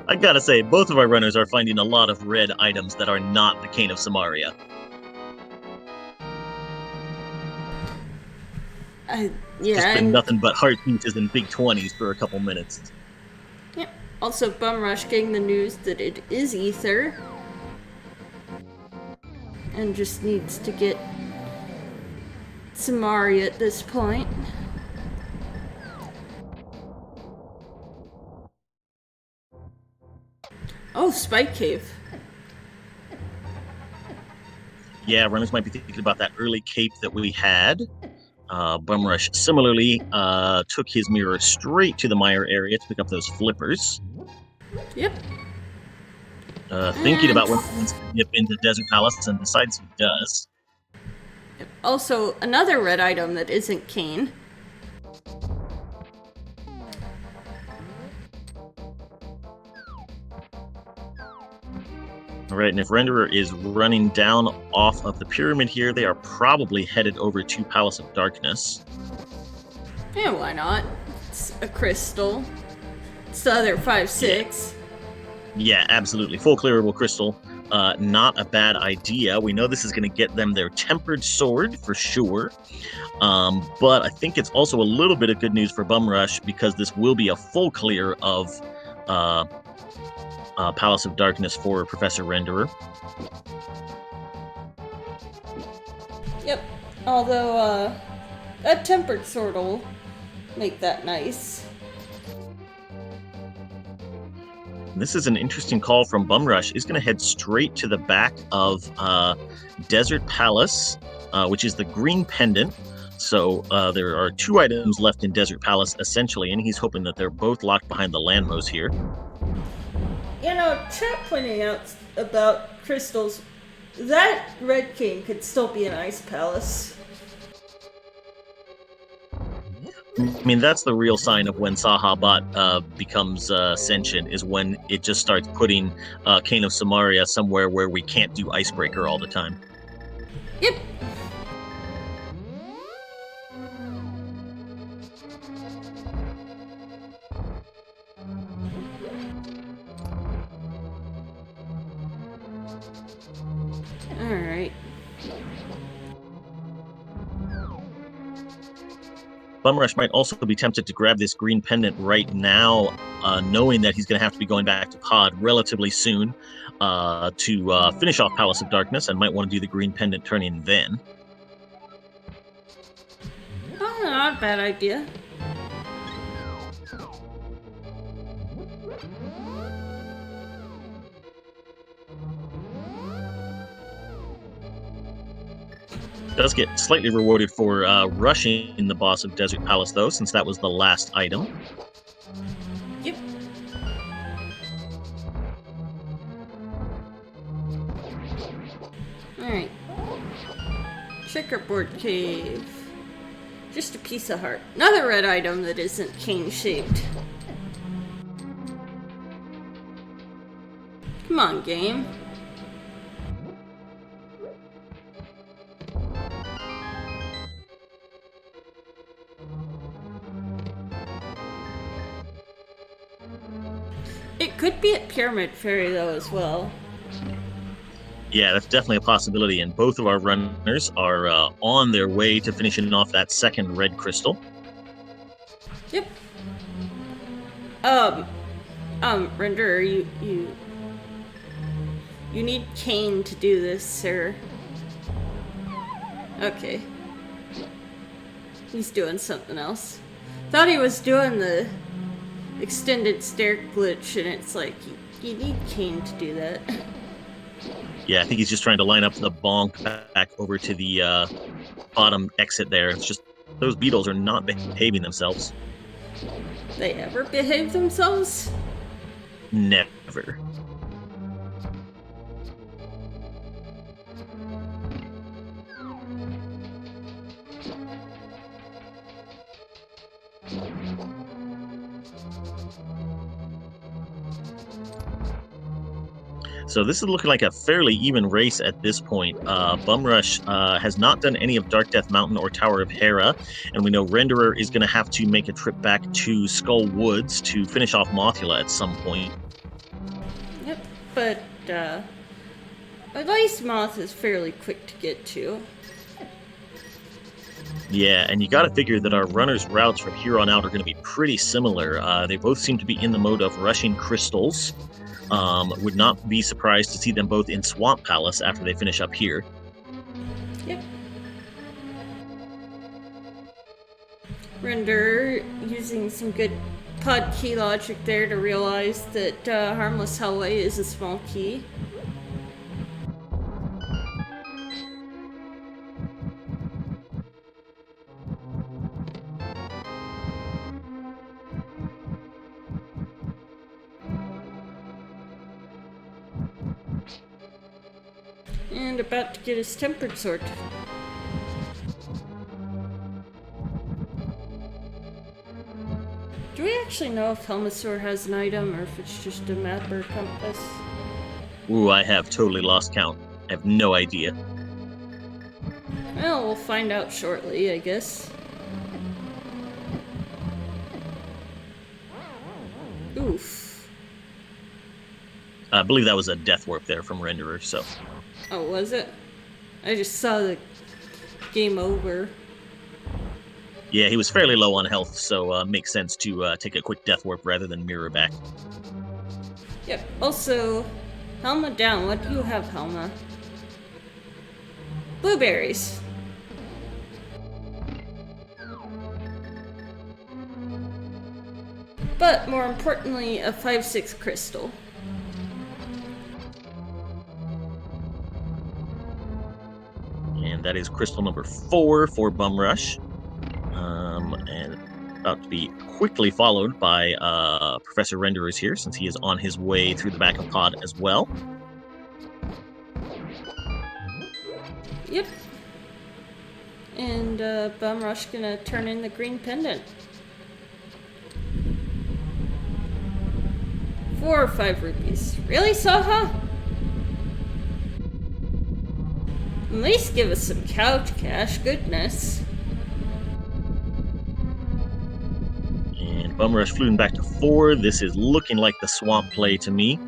I gotta say, both of our runners are finding a lot of red items that are not the Cane of Samaria. Yeah. Just been nothing but heart pieces and big 20s for a couple minutes. Yep. Also, BumRush getting the news that it is Ether. And just needs to get Samaria at this point. Oh, Spike Cave. Yeah, runners might be thinking about that early cape that we had. BumRush similarly took his mirror straight to the mire area to pick up those flippers. Yep. Thinking about when he wants to dip into Desert Palace and decides he does. Also, another red item that isn't Cane. All right, and if Renderer is running down off of the pyramid here, they are probably headed over to Palace of Darkness. Yeah, why not? It's a crystal. It's the other 5/6. Yeah, absolutely. Full clearable crystal. Not a bad idea. We know this is going to get them their tempered sword for sure. But I think it's also a little bit of good news for BumRush because this will be a full clear of Palace of Darkness for Professor Renderer. Yep. Although, a tempered sword will make that nice. This is an interesting call from BumRush. He's going to head straight to the back of Desert Palace, which is the green pendant. So there are two items left in Desert Palace, essentially, and he's hoping that they're both locked behind the landmos here. You know, chat pointing out about crystals, that Red King could still be an ice palace. I mean, that's the real sign of when Sahabat becomes sentient, is when it just starts putting Cane of Samaria somewhere where we can't do Icebreaker all the time. Yep. Alright. BumRush might also be tempted to grab this green pendant right now, knowing that he's going to have to be going back to Pod relatively soon to finish off Palace of Darkness, and might want to do the green pendant turn-in then. Oh, not a bad idea. Does get slightly rewarded for rushing the boss of Desert Palace, though, since that was the last item. Yep. Alright. Checkerboard cave. Just a piece of heart. Another red item that isn't cane-shaped. Come on, game. It could be at Pyramid Fairy, though, as well. Yeah, that's definitely a possibility, and both of our runners are on their way to finishing off that second red crystal. Yep. Renderer, you need Cane to do this, sir. Okay. He's doing something else. Thought he was doing the extended stair glitch, and it's like, you need Cane to do that. Yeah, I think he's just trying to line up the bonk back over to the bottom exit there. It's just, those beetles are not behaving themselves. They ever behave themselves? Never. So this is looking like a fairly even race at this point. BumRush has not done any of Dark Death Mountain or Tower of Hera, and we know Renderer is going to have to make a trip back to Skull Woods to finish off Mothula at some point. Yep, but at least Moth is fairly quick to get to. Yeah, and you got to figure that our runners' routes from here on out are going to be pretty similar. They both seem to be in the mode of rushing crystals. Would not be surprised to see them both in Swamp Palace after they finish up here. Yep. Render using some good pod key logic there to realize that Harmless Hellway is a small key. And about to get his tempered sword. Do we actually know if Helmasaur has an item or if it's just a map or a compass? Ooh, I have totally lost count. I have no idea. Well, we'll find out shortly, I guess. Oof. I believe that was a death warp there from Renderer, so... Oh, was it? I just saw the game over. Yeah, he was fairly low on health, so makes sense to take a quick death warp rather than mirror back. Yep. Also, Helma down. What do you have, Helma? Blueberries. But more importantly, a 5/6 crystal. And that is crystal number 4 for BumRush. And about to be quickly followed by Professor Renderers here, since he is on his way through the back of pod as well. Yep. And BumRush gonna turn in the green pendant. 4 or 5 rupees. Really, Saha? At least give us some couch cash, goodness. And BumRush flew back to 4. This is looking like the swamp play to me.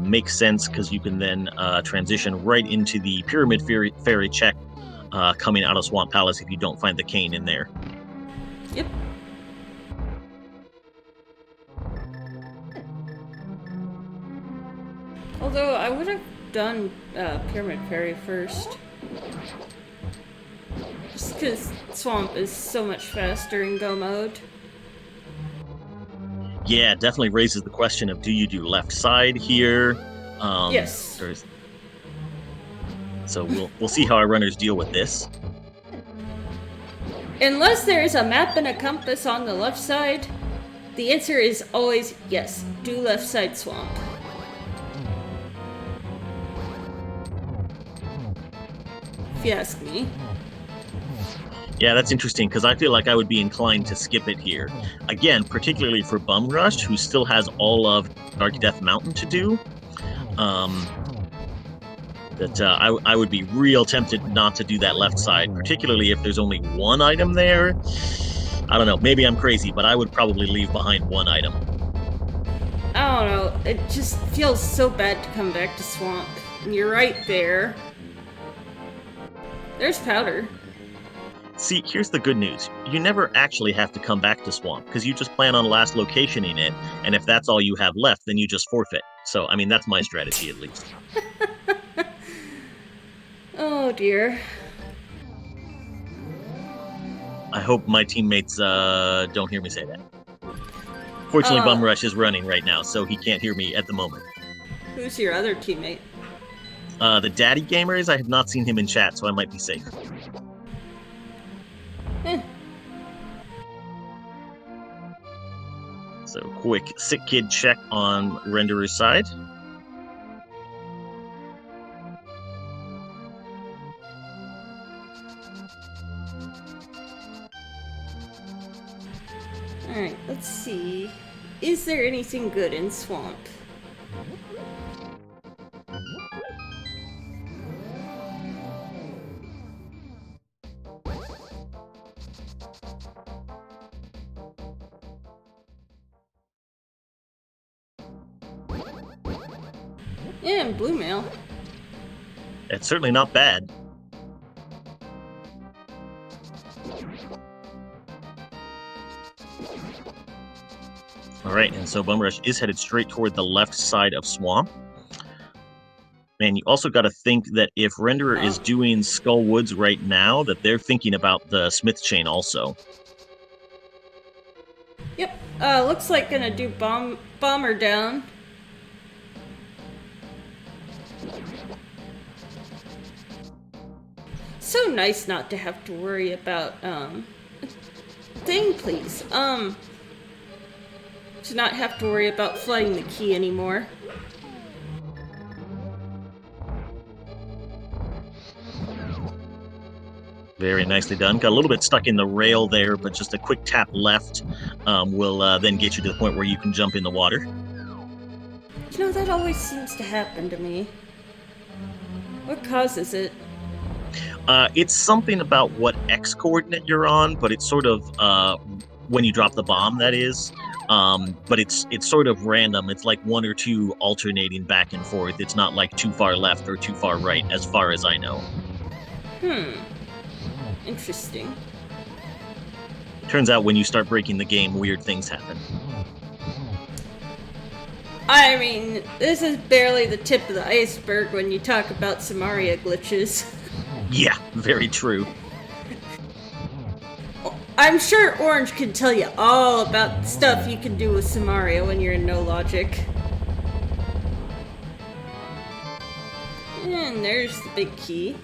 Makes sense because you can then transition right into the Pyramid Fairy check coming out of Swamp Palace if you don't find the cane in there. Yep. Although I would have done Pyramid Fairy first. Just because Swamp is so much faster in go mode. Yeah, it definitely raises the question of do you do left side here? Yes. So we'll see how our runners deal with this. Unless there is a map and a compass on the left side, the answer is always yes. Do left side Swamp. If you ask me. Yeah, that's interesting, because I feel like I would be inclined to skip it here. Again, particularly for BumRush, who still has all of Dark Death Mountain to do. I would be real tempted not to do that left side, particularly if there's only one item there. I don't know, maybe I'm crazy, but I would probably leave behind one item. I don't know, it just feels so bad to come back to Swamp. And you're right there. There's Powder. See, here's the good news. You never actually have to come back to Swamp, because you just plan on last locationing it, and if that's all you have left, then you just forfeit. So, I mean, that's my strategy, at least. Oh, dear. I hope my teammates don't hear me say that. Fortunately, BumRush is running right now, so he can't hear me at the moment. Who's your other teammate? The Daddy Gamers, I have not seen him in chat, so I might be safe. So, quick sick kid check on Renderer's side. Alright, let's see. Is there anything good in Swamp? Yeah, and blue mail. It's certainly not bad. All right, and so BumRush is headed straight toward the left side of Swamp. Man, you also got to think that if Renderer is doing Skull Woods right now, that they're thinking about the Smith Chain also. Yep, looks like gonna do bomber down. So nice not to have to worry about, thing, please. To not have to worry about flooding the key anymore. Very nicely done. Got a little bit stuck in the rail there, but just a quick tap left will then get you to the point where you can jump in the water. You know, that always seems to happen to me. What causes it? It's something about what X coordinate you're on, but it's sort of when you drop the bomb, that is. But it's sort of random. It's like one or two alternating back and forth. It's not like too far left or too far right, as far as I know. Interesting. Turns out when you start breaking the game, weird things happen. I mean, this is barely the tip of the iceberg when you talk about Samaria glitches. Yeah, very true. I'm sure Orange can tell you all about stuff you can do with Samaria when you're in no logic. And there's the big key.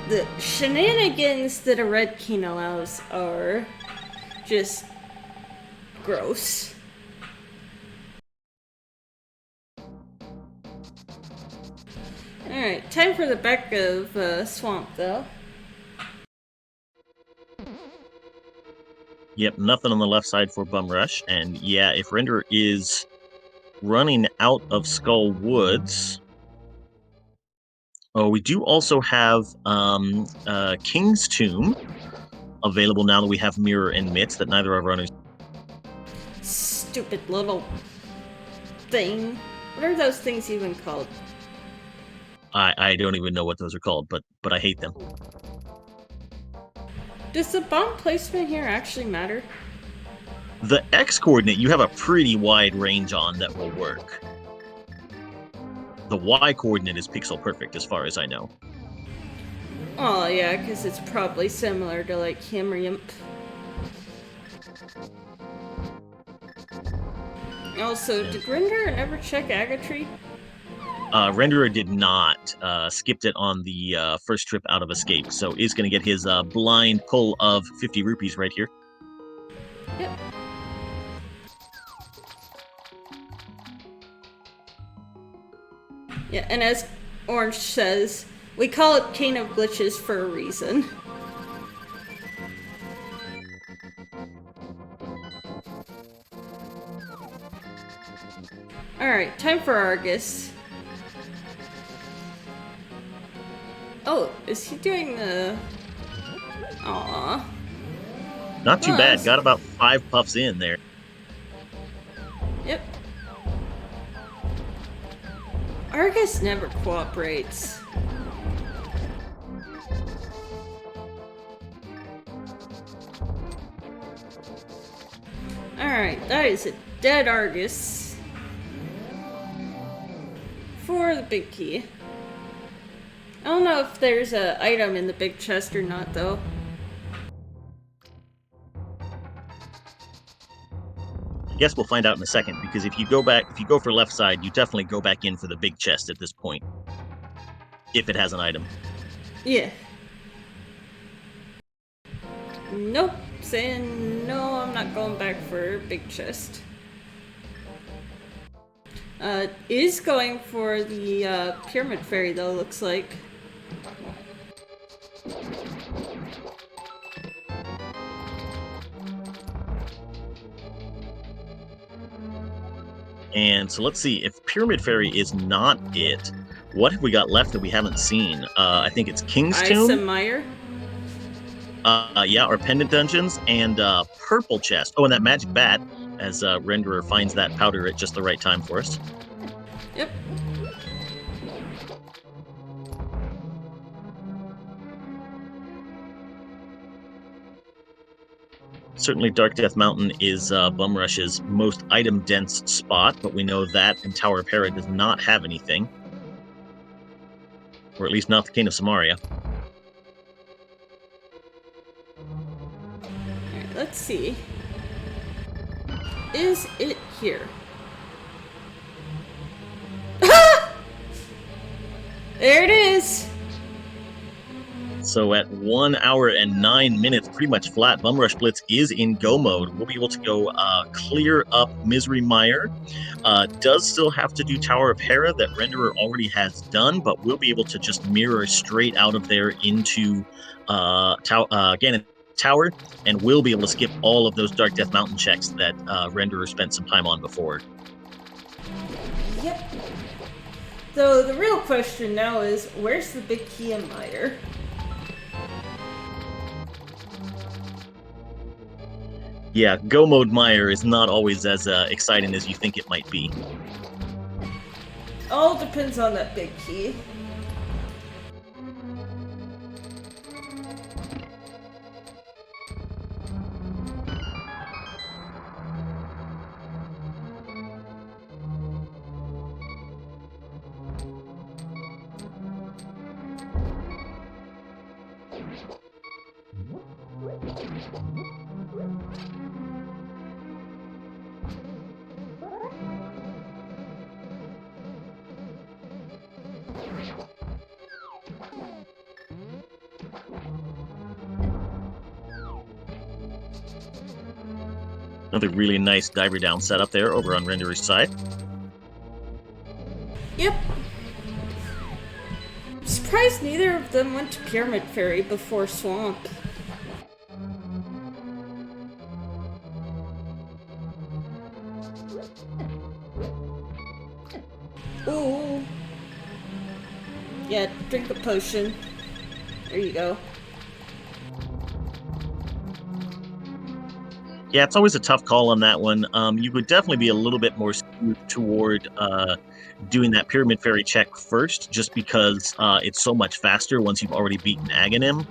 The shenanigans that a red king allows are just gross. Alright, time for the back of Swamp, though. Yep, nothing on the left side for BumRush. And yeah, if Renderer is running out of Skull Woods... Oh, we do also have King's Tomb available now that we have Mirror and Mitts that neither of our runners... Stupid little thing. What are those things even called? I don't even know what those are called, but I hate them. Does the bomb placement here actually matter? The X coordinate you have a pretty wide range on that will work. The Y coordinate is pixel perfect as far as I know. Oh yeah, because it's probably similar to like Hammer. Also, did Renderer ever check Agatree? Renderer did not. Skipped it on the first trip out of Escape, so is going to get his blind pull of 50 rupees right here. Yep. Yeah, and as Orange says, we call it King of Glitches for a reason. Alright, time for Argus. Oh, is he doing the... Aww. Not too bad. Got about 5 puffs in there. Yep. Argus never cooperates. Alright, that is a dead Argus. For the big key. I don't know if there's an item in the big chest or not, though. I guess we'll find out in a second, because if you go for left side, you definitely go back in for the big chest at this point. If it has an item. Yeah. Nope. Saying no, I'm not going back for big chest. Is going for the Pyramid Fairy, though, looks like. And so let's see, if Pyramid Fairy is not it, what have we got left that we haven't seen? I think it's King's Tomb? Isamire? Yeah, our pendant dungeons and purple chest. Oh, and that magic bat, as Renderer finds that powder at just the right time for us. Yep. Certainly, Dark Death Mountain is BumRush's most item-dense spot, but we know that and Tower of Hera does not have anything. Or at least not the King of Samaria. Alright, let's see. Is it here? There it is! So at 1 hour and 9 minutes, pretty much flat, BumRushBlitz is in go mode. We'll be able to go clear up Misery Mire. Does still have to do Tower of Hera that Renderer already has done, but we'll be able to just mirror straight out of there into Ganon Tower, and we'll be able to skip all of those Dark Death Mountain checks that Renderer spent some time on before. Yep. So the real question now is, where's the big key in Mire? Yeah, go mode Mire is not always as exciting as you think it might be. All depends on that big key. Another really nice diver down setup there over on Renderer's side. Yep. I'm surprised neither of them went to Pyramid Fairy before Swamp. Ooh. Yeah, drink a potion. There you go. Yeah, it's always a tough call on that one. You would definitely be a little bit more skewed toward doing that Pyramid Fairy check first, just because it's so much faster once you've already beaten Aghanim.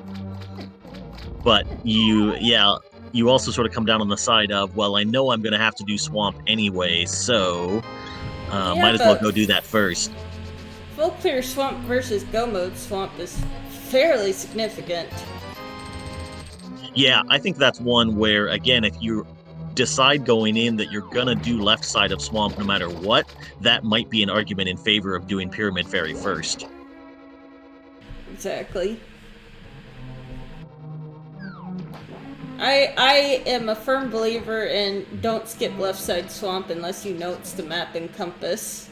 But you also sort of come down on the side of, well, I know I'm going to have to do Swamp anyway, so might as well go do that first. Full clear Swamp versus Go Mode Swamp is fairly significant. Yeah, I think that's one where, again, if you decide going in that you're going to do left side of Swamp no matter what, that might be an argument in favor of doing Pyramid Fairy first. Exactly. I am a firm believer in don't skip left side Swamp unless you know it's the map and compass.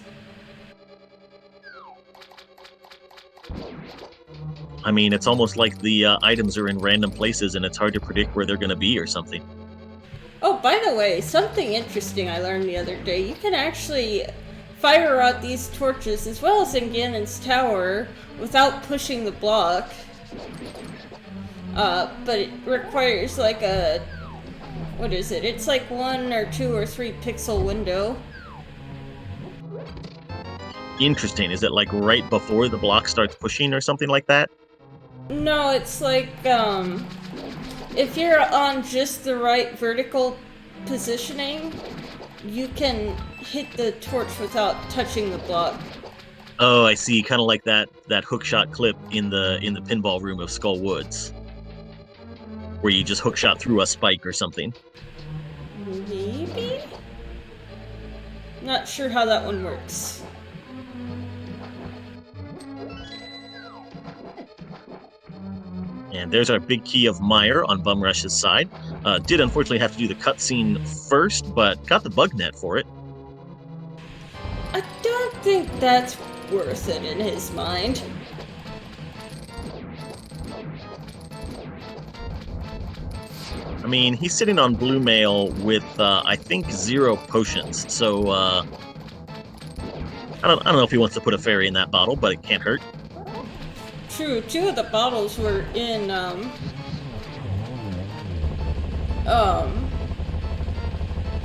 I mean, it's almost like the items are in random places and it's hard to predict where they're going to be or something. Oh, by the way, something interesting I learned the other day. You can actually fire out these torches as well as in Ganon's Tower without pushing the block. But it requires like a... what is it? It's like 1 or 2 or 3 pixel window. Interesting. Is it like right before the block starts pushing or something like that? No, it's like, if you're on just the right vertical positioning, you can hit the torch without touching the block. Oh, I see. Kind of like that hookshot clip in the pinball room of Skull Woods, where you just hookshot through a spike or something. Maybe? Not sure how that one works. And there's our big key of Mire on BumRush's side. Did unfortunately have to do the cutscene first, but got the bug net for it. I don't think that's worth it in his mind. I mean, he's sitting on blue mail with, I think, 0 potions. So, I don't know if he wants to put a fairy in that bottle, but it can't hurt. True, 2 of the bottles were in,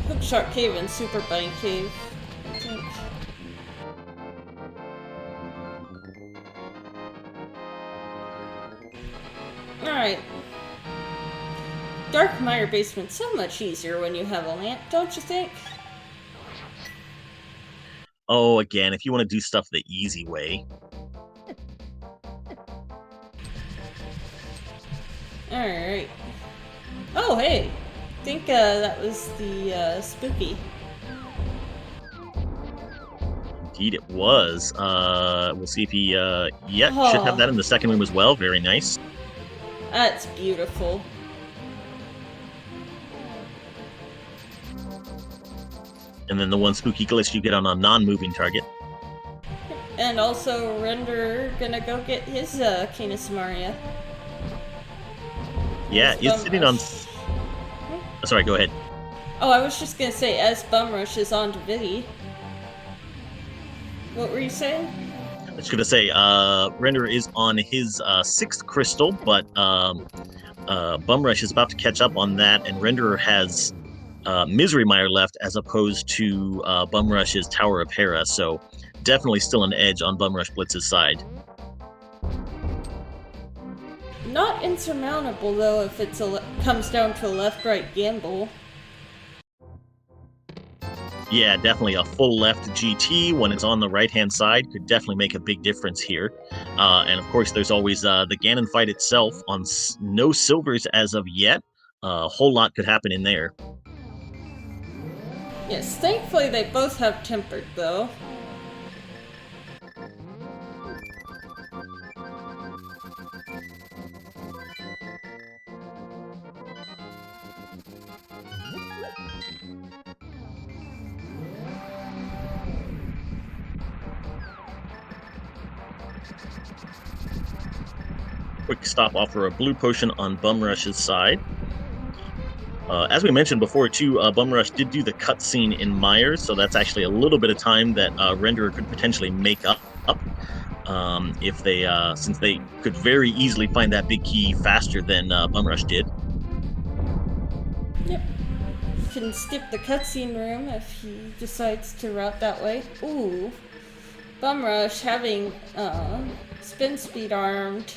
Hookshot Cave and Super Bunny Cave, I think. Alright. Dark Mire Basement's so much easier when you have a lamp, don't you think? Oh, again, if you want to do stuff the easy way. Alright. Oh, hey! I think that was the spooky. Indeed it was. We'll see if he, should have that in the second room as well. Very nice. That's beautiful. And then the one spooky glitch you get on a non-moving target. And also, Render gonna go get his Canis Maria. Yeah, he's sitting on... Sorry, go ahead. Oh, I was just gonna say, as BumRush is on to Viddy. What were you saying? I was gonna say, Render is on his 6th crystal, but BumRush is about to catch up on that, and Render has Misery Mire left as opposed to BumRush's Tower of Hera, so definitely still an edge on BumRushBlitz's side. Not insurmountable though if it's comes down to a left-right gamble. Yeah, definitely a full left GT when it's on the right-hand side could definitely make a big difference here. And of course, there's always the Ganon fight itself on no silvers as of yet. A whole lot could happen in there. Yes, thankfully they both have tempered though. Quick stop off for a blue potion on BumRush's side. As we mentioned before, too, BumRush did do the cutscene in Mire, so that's actually a little bit of time that Renderer could potentially make up if they, since they could very easily find that big key faster than BumRush did. Yep. You can skip the cutscene room if he decides to route that way. Ooh. BumRush having spin speed armed.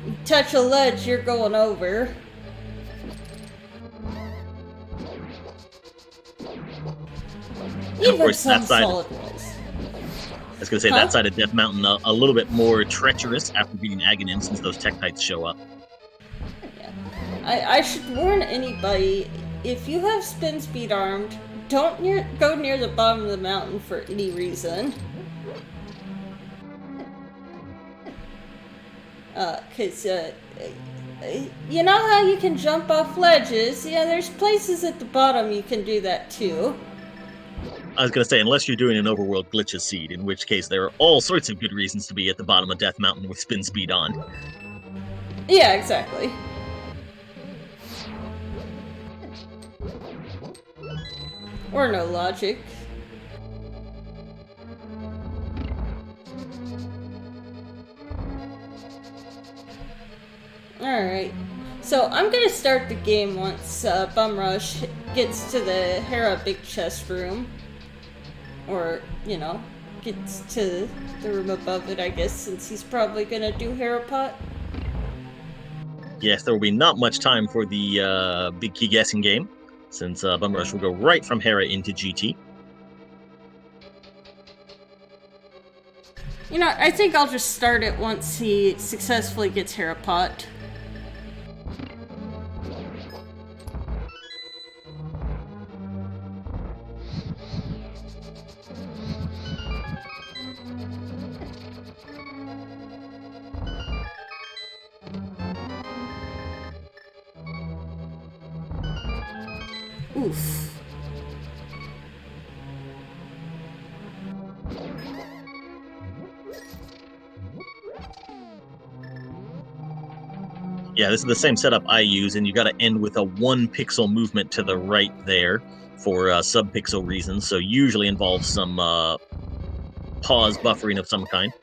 You touch a ledge, you're going over. And of course, Even that side. solid walls. I was going to say that side of Death Mountain a little bit more treacherous after beating Aghanim since those Tektites show up. Yeah. I should warn anybody, if you have spin speed armed, don't go near the bottom of the mountain for any reason. Cause, you know how you can jump off ledges? Yeah, there's places at the bottom you can do that too. I was going to say, unless you're doing an overworld glitches seed, in which case there are all sorts of good reasons to be at the bottom of Death Mountain with spin speed on. Yeah, exactly. Or no logic. Alright, so I'm gonna start the game once BumRush gets to the Hera big chest room. Or, you know, gets to the room above it, I guess, since he's probably gonna do Hera Pot. Yes, there will be not much time for the big key guessing game, since BumRush will go right from Hera into GT. You know, I think I'll just start it once he successfully gets Hera Pot. Oof. Yeah, this is the same setup I use, and you got to end with a 1 pixel movement to the right there for sub-pixel reasons, so usually involves some pause buffering of some kind.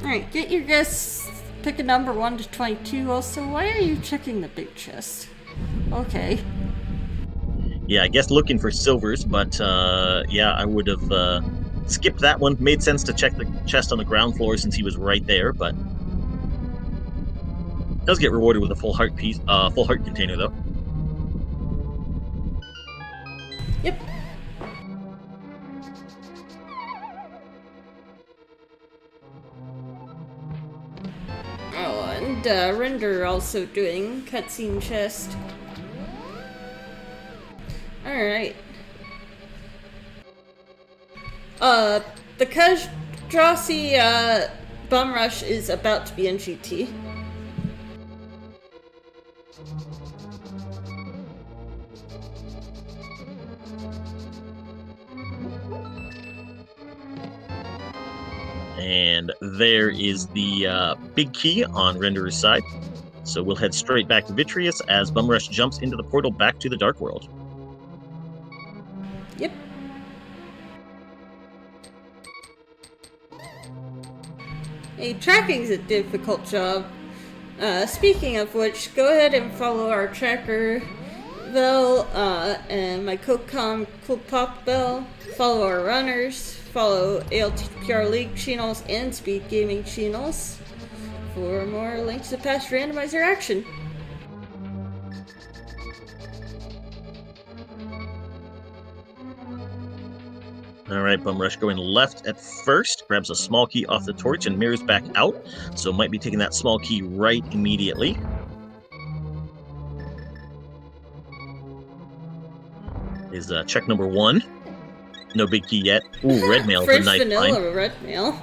Alright, get your guess pick a number 1 to 22. Also, why are you checking the big chest? Okay. Yeah, I guess looking for silvers, but yeah, I would have skipped that one. Made sense to check the chest on the ground floor since he was right there, but does get rewarded with a full heart piece, full heart container though. Yep. Oh, and Render also doing cutscene chest. Alright. The Kadrasi Bum Rush is about to be in GT. And there is the big key on Renderer's side. So we'll head straight back to Vitreous as BumRush jumps into the portal back to the Dark World. Yep. Hey, tracking's a difficult job. Speaking of which, go ahead and follow our tracker, Bell, and my co-com, Cool Pop Bell. Follow our runners. Follow ALTTPR League channels and Speed Gaming channels for more links to past randomizer action. Alright, BumRush going left at first, grabs a small key off the torch and mirrors back out, so might be taking that small key right immediately. Is check number 1. No big key yet. Ooh, red mail is a Fresh nice vanilla find. red mail.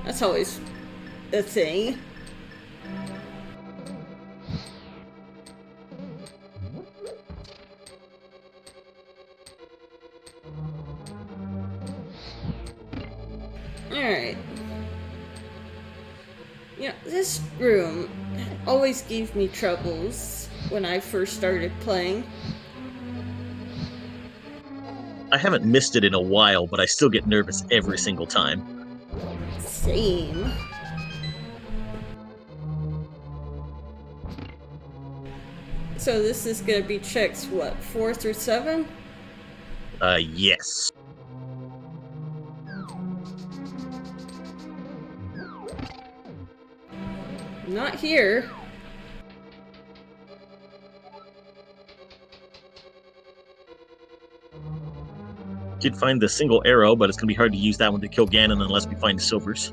That's always a thing. Alright. Yeah, this room always gave me troubles when I first started playing. I haven't missed it in a while, but I still get nervous every single time. Same. So this is gonna be checks, what, 4 through 7? Yes. Not here. Did find the single arrow, but it's going to be hard to use that one to kill Ganon unless we find silvers.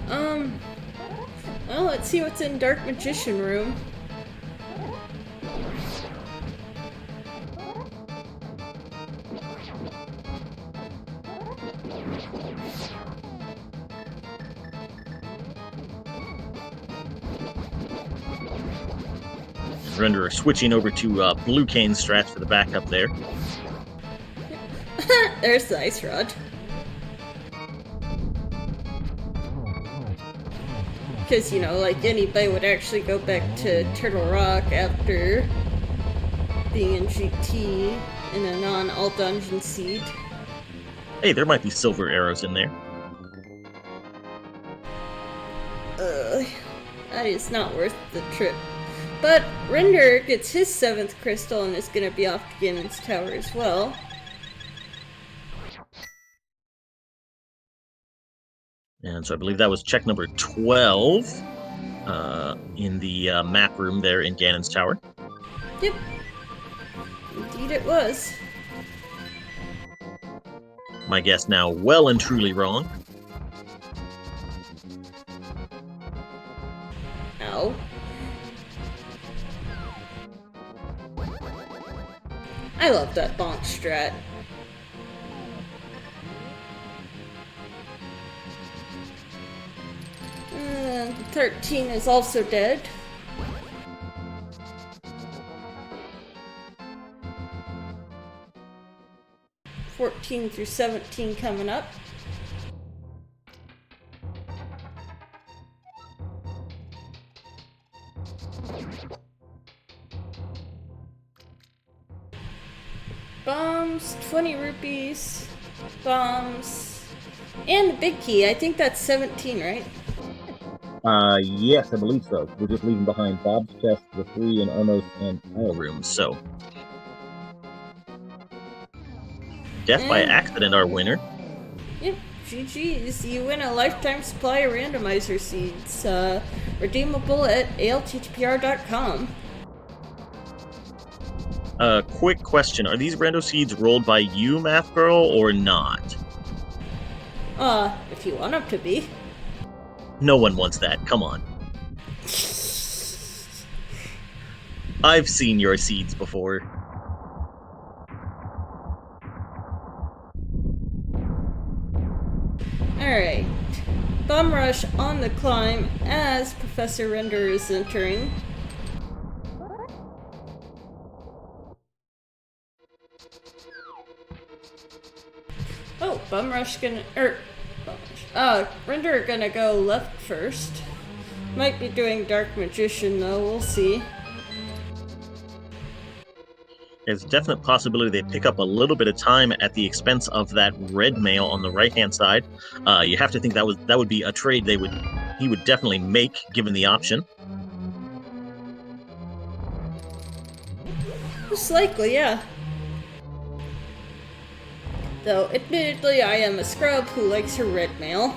Yeah. Well, let's see what's in Dark Magician Room. Renderer switching over to Blue Cane strats for the backup there. There's the ice rod. Because, you know, like anybody would actually go back to Turtle Rock after being in GT in a non-all dungeon seed. Hey, there might be silver arrows in there. That is not worth the trip. But Render gets his 7th crystal and is going to be off to Ganon's Tower as well. And so I believe that was check number 12 in the map room there in Ganon's Tower. Yep. Indeed it was. My guess now well and truly wrong. Ow. I love that bonk strat. And 13 is also dead. (14 through 17 coming up. Bombs, 20 rupees. bombs, and the big key. I think that's 17, right? Yes, I believe so. We're just leaving behind Bob's chest, the 3 and almost and tile rooms, so. Death by accident, our winner. Yep, GG's. You win a lifetime supply of randomizer seeds, redeemable at ALTTPR.com. Quick question. Are these rando seeds rolled by you, Math Girl, or not? If you want them to be. No one wants that. Come on. I've seen your seeds before. Alright. Bum Rush on the climb as Professor Render is entering. Oh, Bum Rush gonna... Render gonna go left first. Might be doing Dark Magician though, we'll see. There's a definite possibility they pick up a little bit of time at the expense of that red mail on the right-hand side. You have to think that would be a trade he would definitely make given the option. Most likely, yeah. Though, admittedly, I am a scrub who likes her red mail.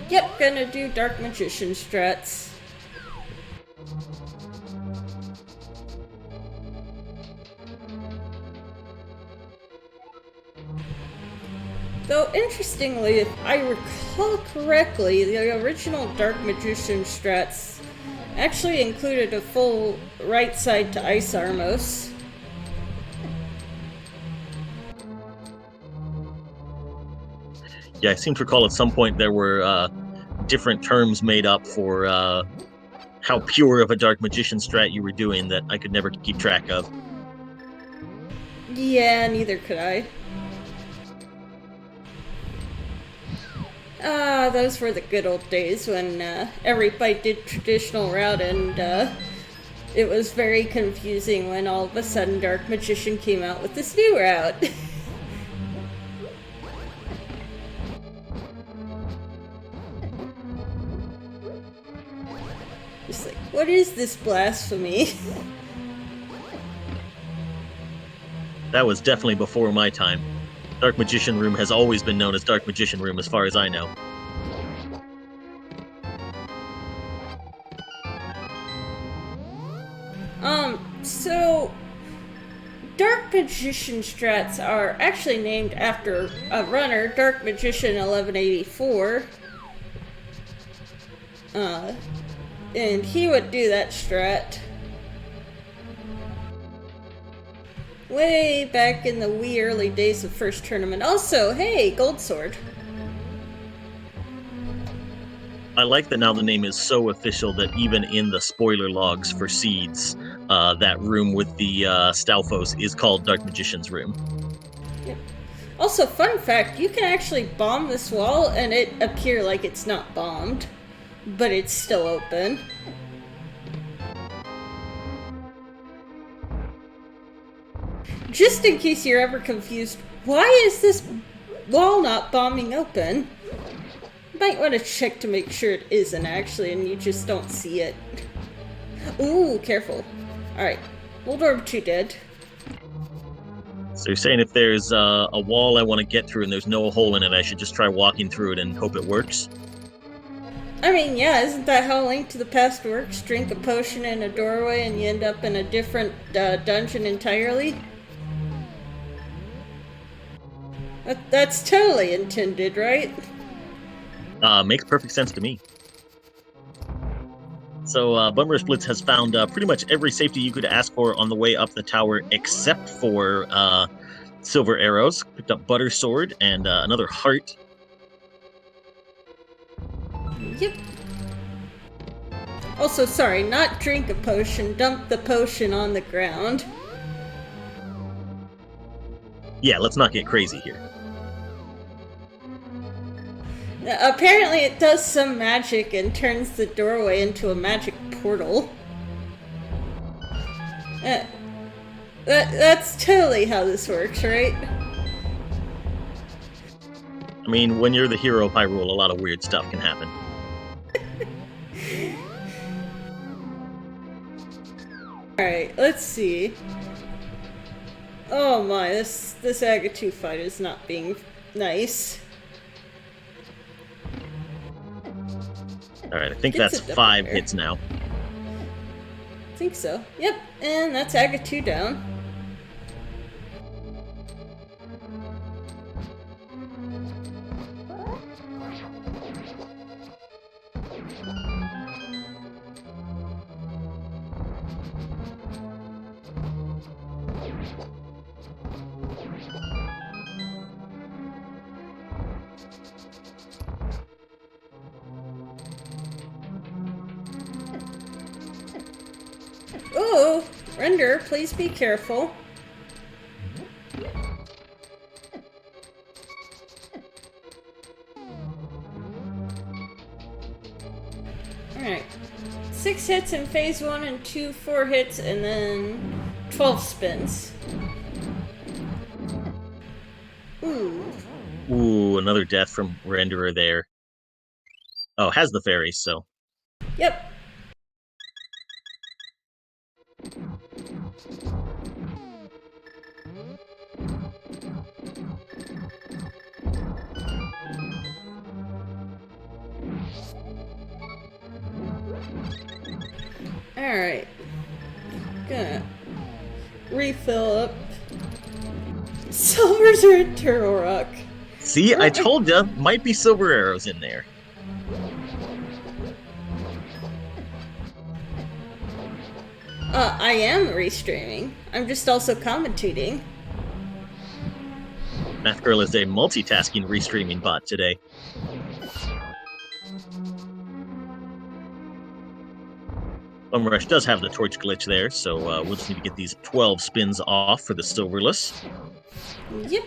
Yep, gonna do Dark Magician strats. Though, interestingly, if I recall correctly, the original Dark Magician strats actually included a full right side to Ice Armos. Yeah, I seem to recall at some point there were different terms made up for how pure of a Dark Magician strat you were doing that I could never keep track of. Yeah, neither could I. Those were the good old days when everybody did traditional route and it was very confusing when all of a sudden Dark Magician came out with this new route. Just like, what is this blasphemy? That was definitely before my time. Dark Magician Room has always been known as Dark Magician Room as far as I know. So Dark Magician strats are actually named after a runner, Dark Magician 1184. And he would do that strat way back in the wee early days of first tournament. Also, hey, Gold Sword. I like that now the name is so official that even in the spoiler logs for Seeds, that room with the Stalfos is called Dark Magician's Room. Yep. Also, fun fact, you can actually bomb this wall and it appear like it's not bombed, but it's still open. Just in case you're ever confused, why is this wall not bombing open? You might want to check to make sure it isn't actually, and you just don't see it. Ooh, careful. Alright, Old Orb 2 dead. So you're saying if there's a wall I want to get through and there's no hole in it, I should just try walking through it and hope it works? I mean, yeah, isn't that how Link to the Past works? Drink a potion in a doorway and you end up in a different dungeon entirely? That's totally intended, right? Makes perfect sense to me. So BumRushBlitz has found pretty much every safety you could ask for on the way up the tower except for silver arrows. Picked up Butter Sword and another heart. Yep. Also, sorry, not drink a potion, dump the potion on the ground. Yeah, let's not get crazy here. Apparently it does some magic and turns the doorway into a magic portal. That's totally how this works, right? I mean, when you're the hero of Hyrule, a lot of weird stuff can happen. Alright, let's see. Oh my, this Agatu fight is not being nice. Alright, I think that's 5 hits now. I think so. Yep, and that's Agatu down. Oh, Render, please be careful. Alright. 6 hits in phase 1 and 2 4 hits and then 12 spins. Ooh. Ooh, another death from Renderer there. Oh, has the fairies, so. Yep. Alright. Gonna refill up. Silvers are in Turtle Rock. See, I told ya, might be silver arrows in there. I am restreaming. I'm just also commentating. Math Girl is a multitasking restreaming bot today. BumRush does have the torch glitch there, so we'll just need to get these 12 spins off for the silverless. Yep.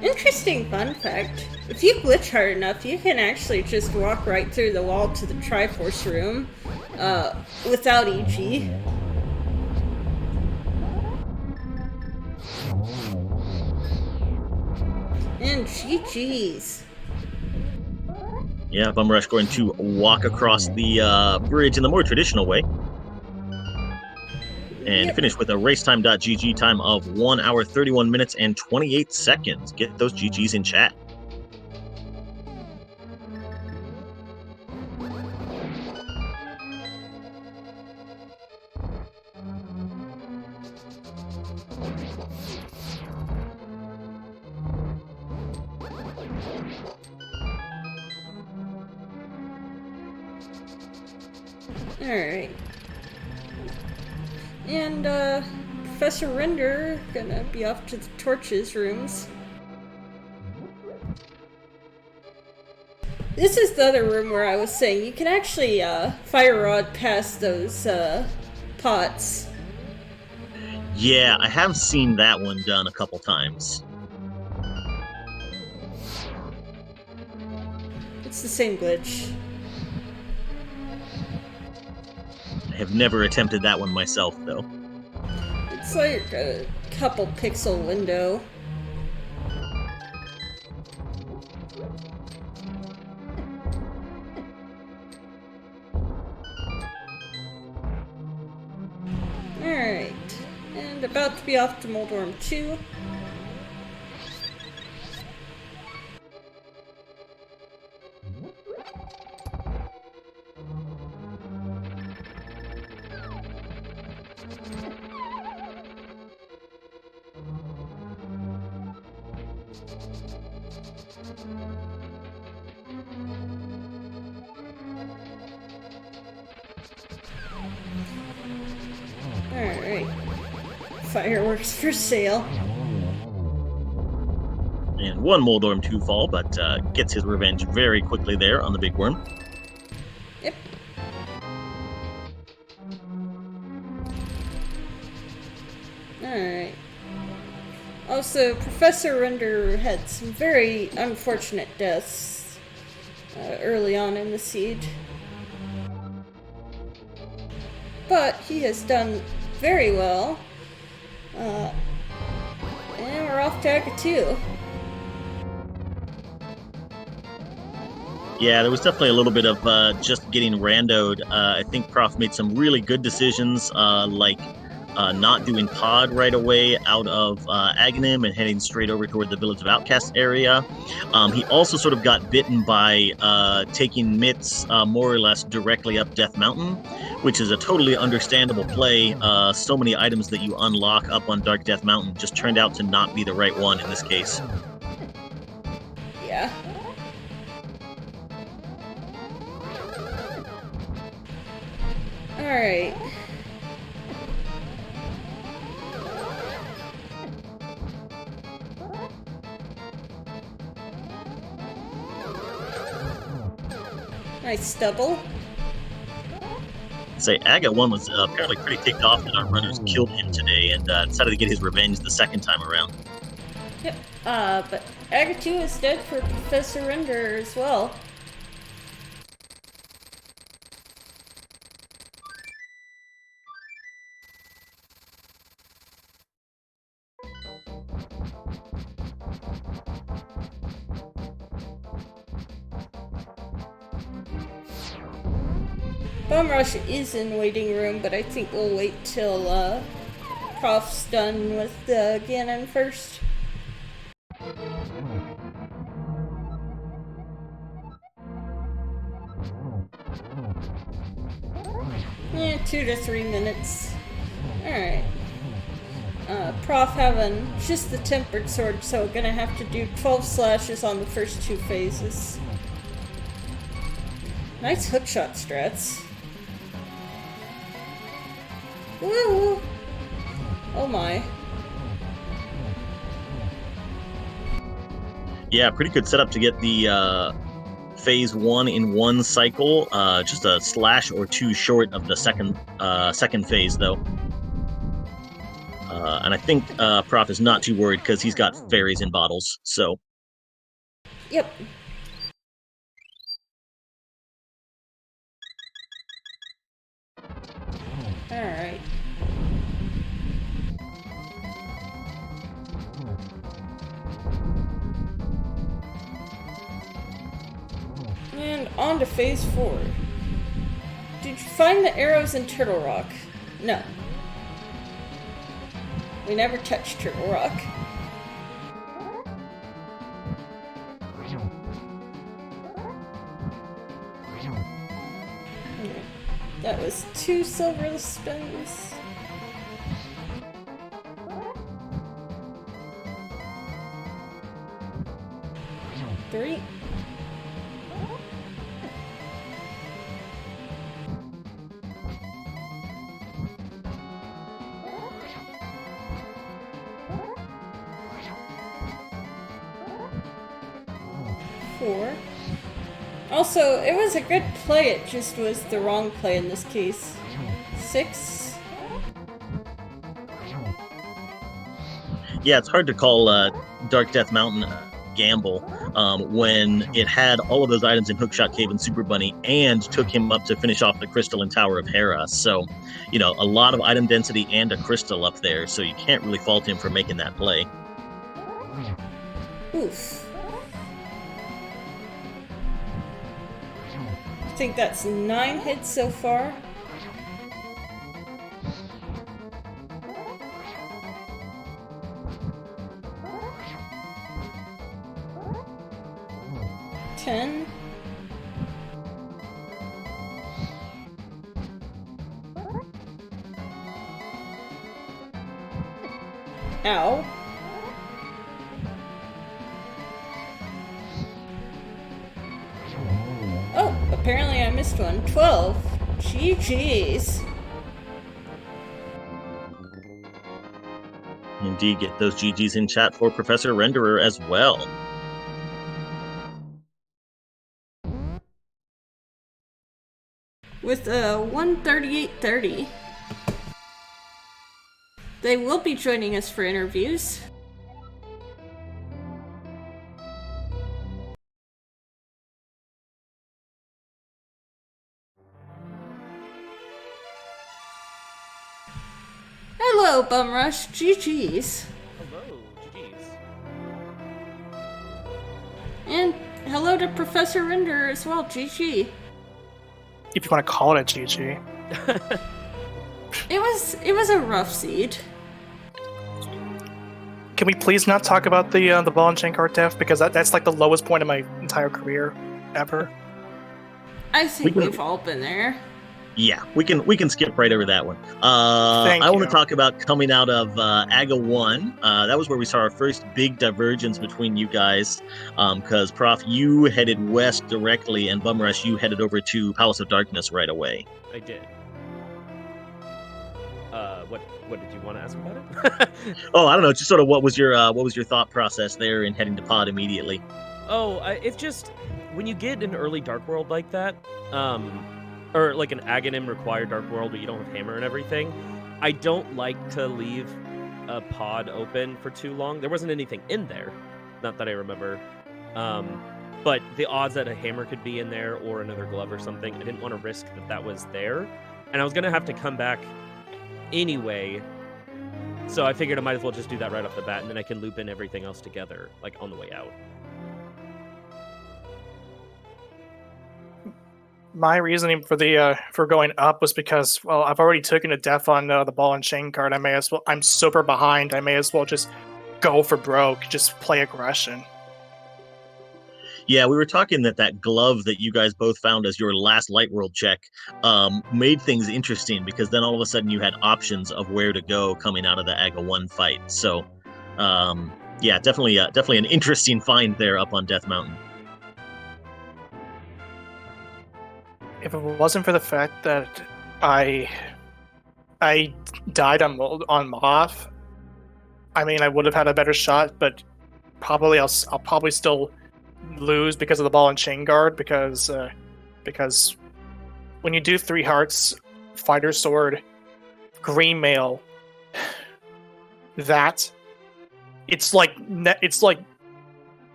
Interesting fun fact. If you glitch hard enough, you can actually just walk right through the wall to the Triforce room without EG. And GG's. Yeah, BumRush going to walk across the bridge in the more traditional way. And finish with a racetime.gg time of 1 hour, 31 minutes, and 28 seconds. Get those GGs in chat. Alright. And, Professor Render gonna be off to the torches rooms. This is the other room where I was saying you can actually, fire rod past those, pots. Yeah, I have seen that one done a couple times. It's the same glitch. I have never attempted that one myself, though. It's like a couple pixel window. Alright, and about to be off to Moldorm 2. Alright. Fireworks for sale. And one Moldorm 2 fall, but gets his revenge very quickly there on the big worm. Yep. Alright. Also, Professor Render had some very unfortunate deaths early on in the siege. But he has done very well. And we're off to Act 2. Yeah, there was definitely a little bit of just getting randoed. I think Prof made some really good decisions, like not doing pod right away out of Aghanim and heading straight over toward the Village of Outcasts area. He also sort of got bitten by taking mitts more or less directly up Death Mountain, which is a totally understandable play. So many items that you unlock up on Dark Death Mountain just turned out to not be the right one in this case. Yeah. Alright. Nice double. Say, Aga 1 was apparently pretty ticked off that our runners killed him today and decided to get his revenge the second time around. Yep. But Aga 2 is dead for Professor Render as well. BumRush is in waiting room, but I think we'll wait till Prof's done with Ganon first. Yeah, 2 to 3 minutes. Alright. Prof having just the tempered sword, so gonna have to do 12 slashes on the first 2 phases. Nice hookshot strats. Woo! Oh my. Yeah, pretty good setup to get the phase 1 in one cycle. Just a slash or 2 short of the second phase, though. And I think Prof is not too worried because he's got fairies in bottles, so. Yep. Alright. And on to phase 4. Did you find the arrows in Turtle Rock? No. We never touched Turtle Rock. That was 2 silver spins. Three. Four. Also, it was a good play, it just was the wrong play in this case. 6. Yeah, it's hard to call Dark Death Mountain a gamble when it had all of those items in Hookshot Cave and Super Bunny and took him up to finish off the Crystal and Tower of Hera. So, you know, a lot of item density and a crystal up there, so you can't really fault him for making that play. Oof. I think that's 9 hits so far. Ten. Ow. Oh, apparently I missed one. 12. GG's. Indeed, get those GGs in chat for Professor Renderer as well. With a 138.30. They will be joining us for interviews. Hello, BumRush. GG's. Hello, GG's. And hello to Professor Renderer as well. GG. If you want to call it a GG. It was a rough seed. Can we please not talk about the ball and chain card death, because that's like the lowest point of my entire career ever. I think we've all been there. Yeah, we can skip right over that one. Thank I want you. to talk about coming out of AGA 1. That was where we saw our first big divergence between you guys, because Prof, you headed west directly, and BumRush, you headed over to Palace of Darkness right away. I did. What did you want to ask about it? Oh, I don't know. Just sort of what was your thought process there in heading to pod immediately? Oh, it's just when you get an early Dark World like that, or like an Aghanim required Dark World where you don't have hammer and everything, I don't like to leave a pod open for too long. There wasn't anything in there, not that I remember. But the odds that a hammer could be in there or another glove or something, I didn't want to risk that was there, and I was gonna have to come back anyway. So I figured I might as well just do that right off the bat, and then I can loop in everything else together, like on the way out. My reasoning for for going up was because, well, I've already taken a death on the ball and chain card. I'm super behind. I may as well just go for broke, just play aggression. Yeah, we were talking that glove that you guys both found as your last Light World check made things interesting, because then all of a sudden you had options of where to go coming out of the AGA 1 fight. So, yeah, definitely an interesting find there up on Death Mountain. If it wasn't for the fact that I died on Moth, I mean, I would have had a better shot, but probably I'll probably still lose because of the ball and chain guard, because when you do 3 hearts, fighter sword, green mail, that it's like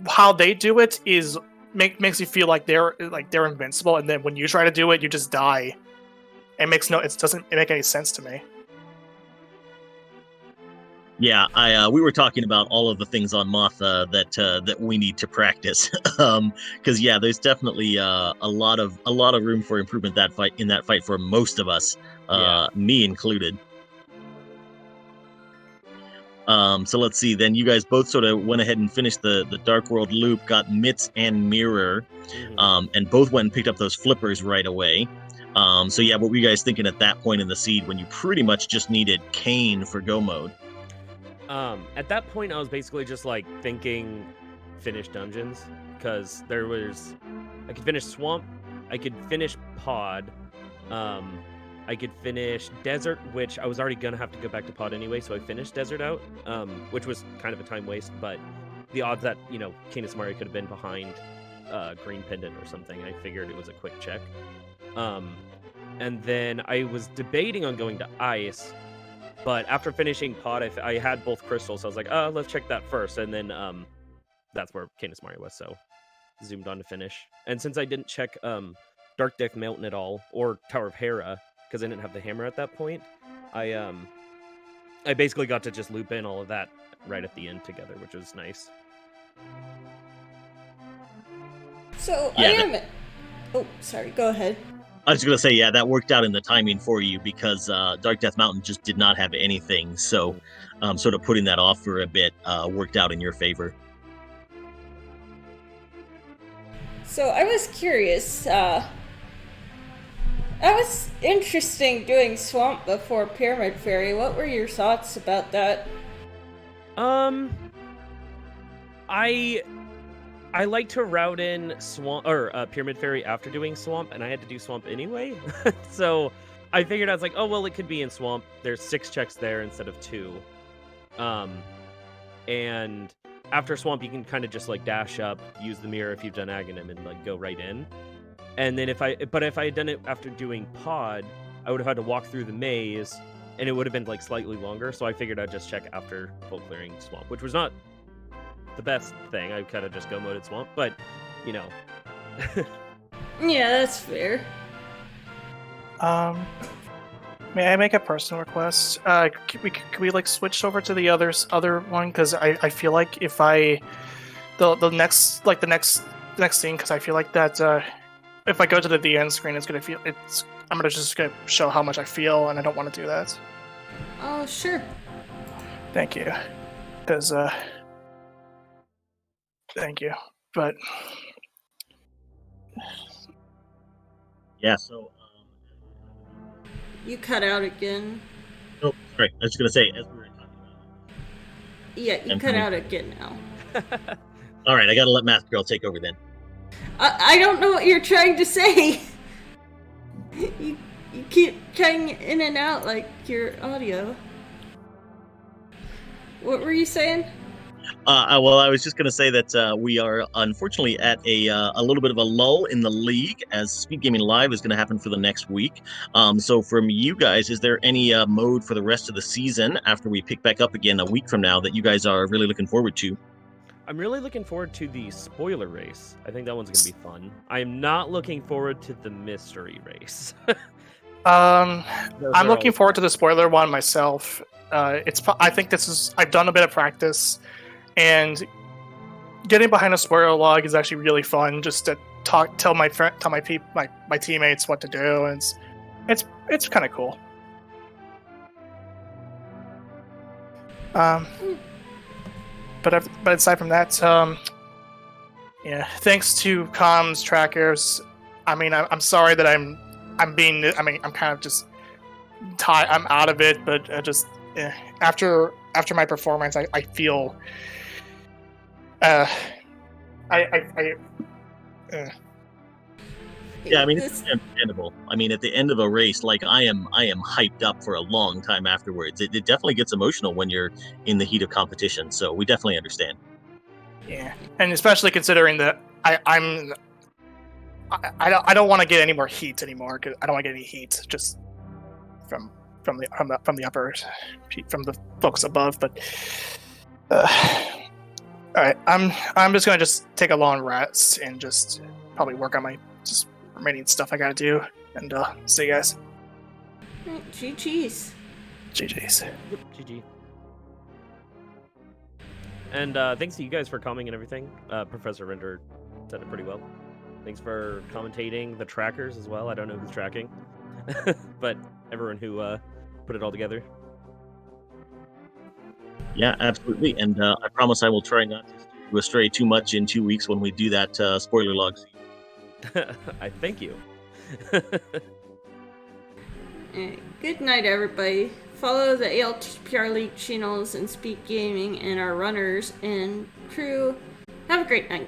how they do it is makes you feel like they're invincible, and then when you try to do it, you just die. It doesn't make any sense to me. Yeah, we were talking about all of the things on Moth that we need to practice, because yeah, there's definitely a lot of room for improvement in that fight for most of us, me included. So let's see. Then you guys both sort of went ahead and finished the Dark World loop, got Mitts and Mirror, and both went and picked up those flippers right away. So yeah, what were you guys thinking at that point in the seed when you pretty much just needed Kane for go mode? At that point, I was basically just like thinking finish dungeons, because I could finish Swamp, I could finish Pod, I could finish Desert, which I was already gonna have to go back to Pod anyway, so I finished Desert out, which was kind of a time waste, but the odds that, Canis Mario could have been behind Green Pendant or something, I figured it was a quick check. And then I was debating on going to Ice, but after finishing Pod, I had both crystals, so I was like, let's check that first, and then that's where Canis Mario was, so zoomed on to finish. And since I didn't check Dark Death Mountain at all, or Tower of Hera, because I didn't have the hammer at that point, I basically got to just loop in all of that right at the end together, which was nice. So, Yeah, Oh, sorry, go ahead. I was going to say, yeah, that worked out in the timing for you, because Dark Death Mountain just did not have anything, so sort of putting that off for a bit worked out in your favor. So, I was curious, that was interesting doing Swamp before Pyramid Fairy. What were your thoughts about that? I like to route in Swamp or Pyramid Fairy after doing Swamp, and I had to do Swamp anyway. So I figured, I was like, oh well, it could be in Swamp. There's 6 checks there instead of 2. And after Swamp, you can kind of just like dash up, use the mirror if you've done Aghanim, and like go right in. And then if I had done it after doing Pod, I would have had to walk through the maze, and it would have been like slightly longer. So I figured I'd just check after full clearing Swamp, which was not the best thing. I kind of just go moded Swamp, but you know. Yeah, that's fair. May I make a personal request? Can we like switch over to the other one? Because I feel like if the next scene, because I feel like that if I go to the end screen, I'm just gonna show how much I feel, and I don't want to do that. Oh, sure. Thank you. Because thank you, but Yeah. So. You cut out again. Oh, sorry. I was just gonna say, as we were talking about. Yeah, you cut out again now. All right, I gotta let Math Girl take over then. I don't know what you're trying to say. You keep cutting in and out like your audio. What were you saying? Well, I was just going to say that we are unfortunately at a little bit of a lull in the league, as Speed Gaming Live is going to happen for the next week. So from you guys, is there any mode for the rest of the season after we pick back up again a week from now that you guys are really looking forward to? I'm really looking forward to the spoiler race. I think that one's going to be fun. I am not looking forward to the mystery race. I'm looking forward to the spoiler one myself. I think I've done a bit of practice. And getting behind a spoiler log is actually really fun. Just to tell my teammates what to do, and it's kind of cool. But aside from that, yeah. Thanks to comms trackers. I mean, I'm sorry that I'm kind of just tired. I'm out of it, but after my performance, I feel. Yeah, I mean, it's understandable. I mean, at the end of a race, like I am hyped up for a long time afterwards. It definitely gets emotional when you're in the heat of competition. So we definitely understand. Yeah, and especially considering that I don't want to get any more heat anymore. Cause I don't want to get any heat just from the upper, from the folks above. But all right, I'm just gonna take a long rest and just probably work on my remaining stuff I gotta do, and see you guys. GG's. GG's. Yep, GG. And thanks to you guys for coming and everything. Professor Render said it pretty well. Thanks for commentating the trackers as well. I don't know who's tracking, but everyone who put it all together. Yeah, absolutely. And I promise I will try not to steer you astray too much in 2 weeks when we do that spoiler log scene. I thank you. Good night, everybody. Follow the ALTTPR League channels and Speak Gaming and our runners and crew. Have a great night.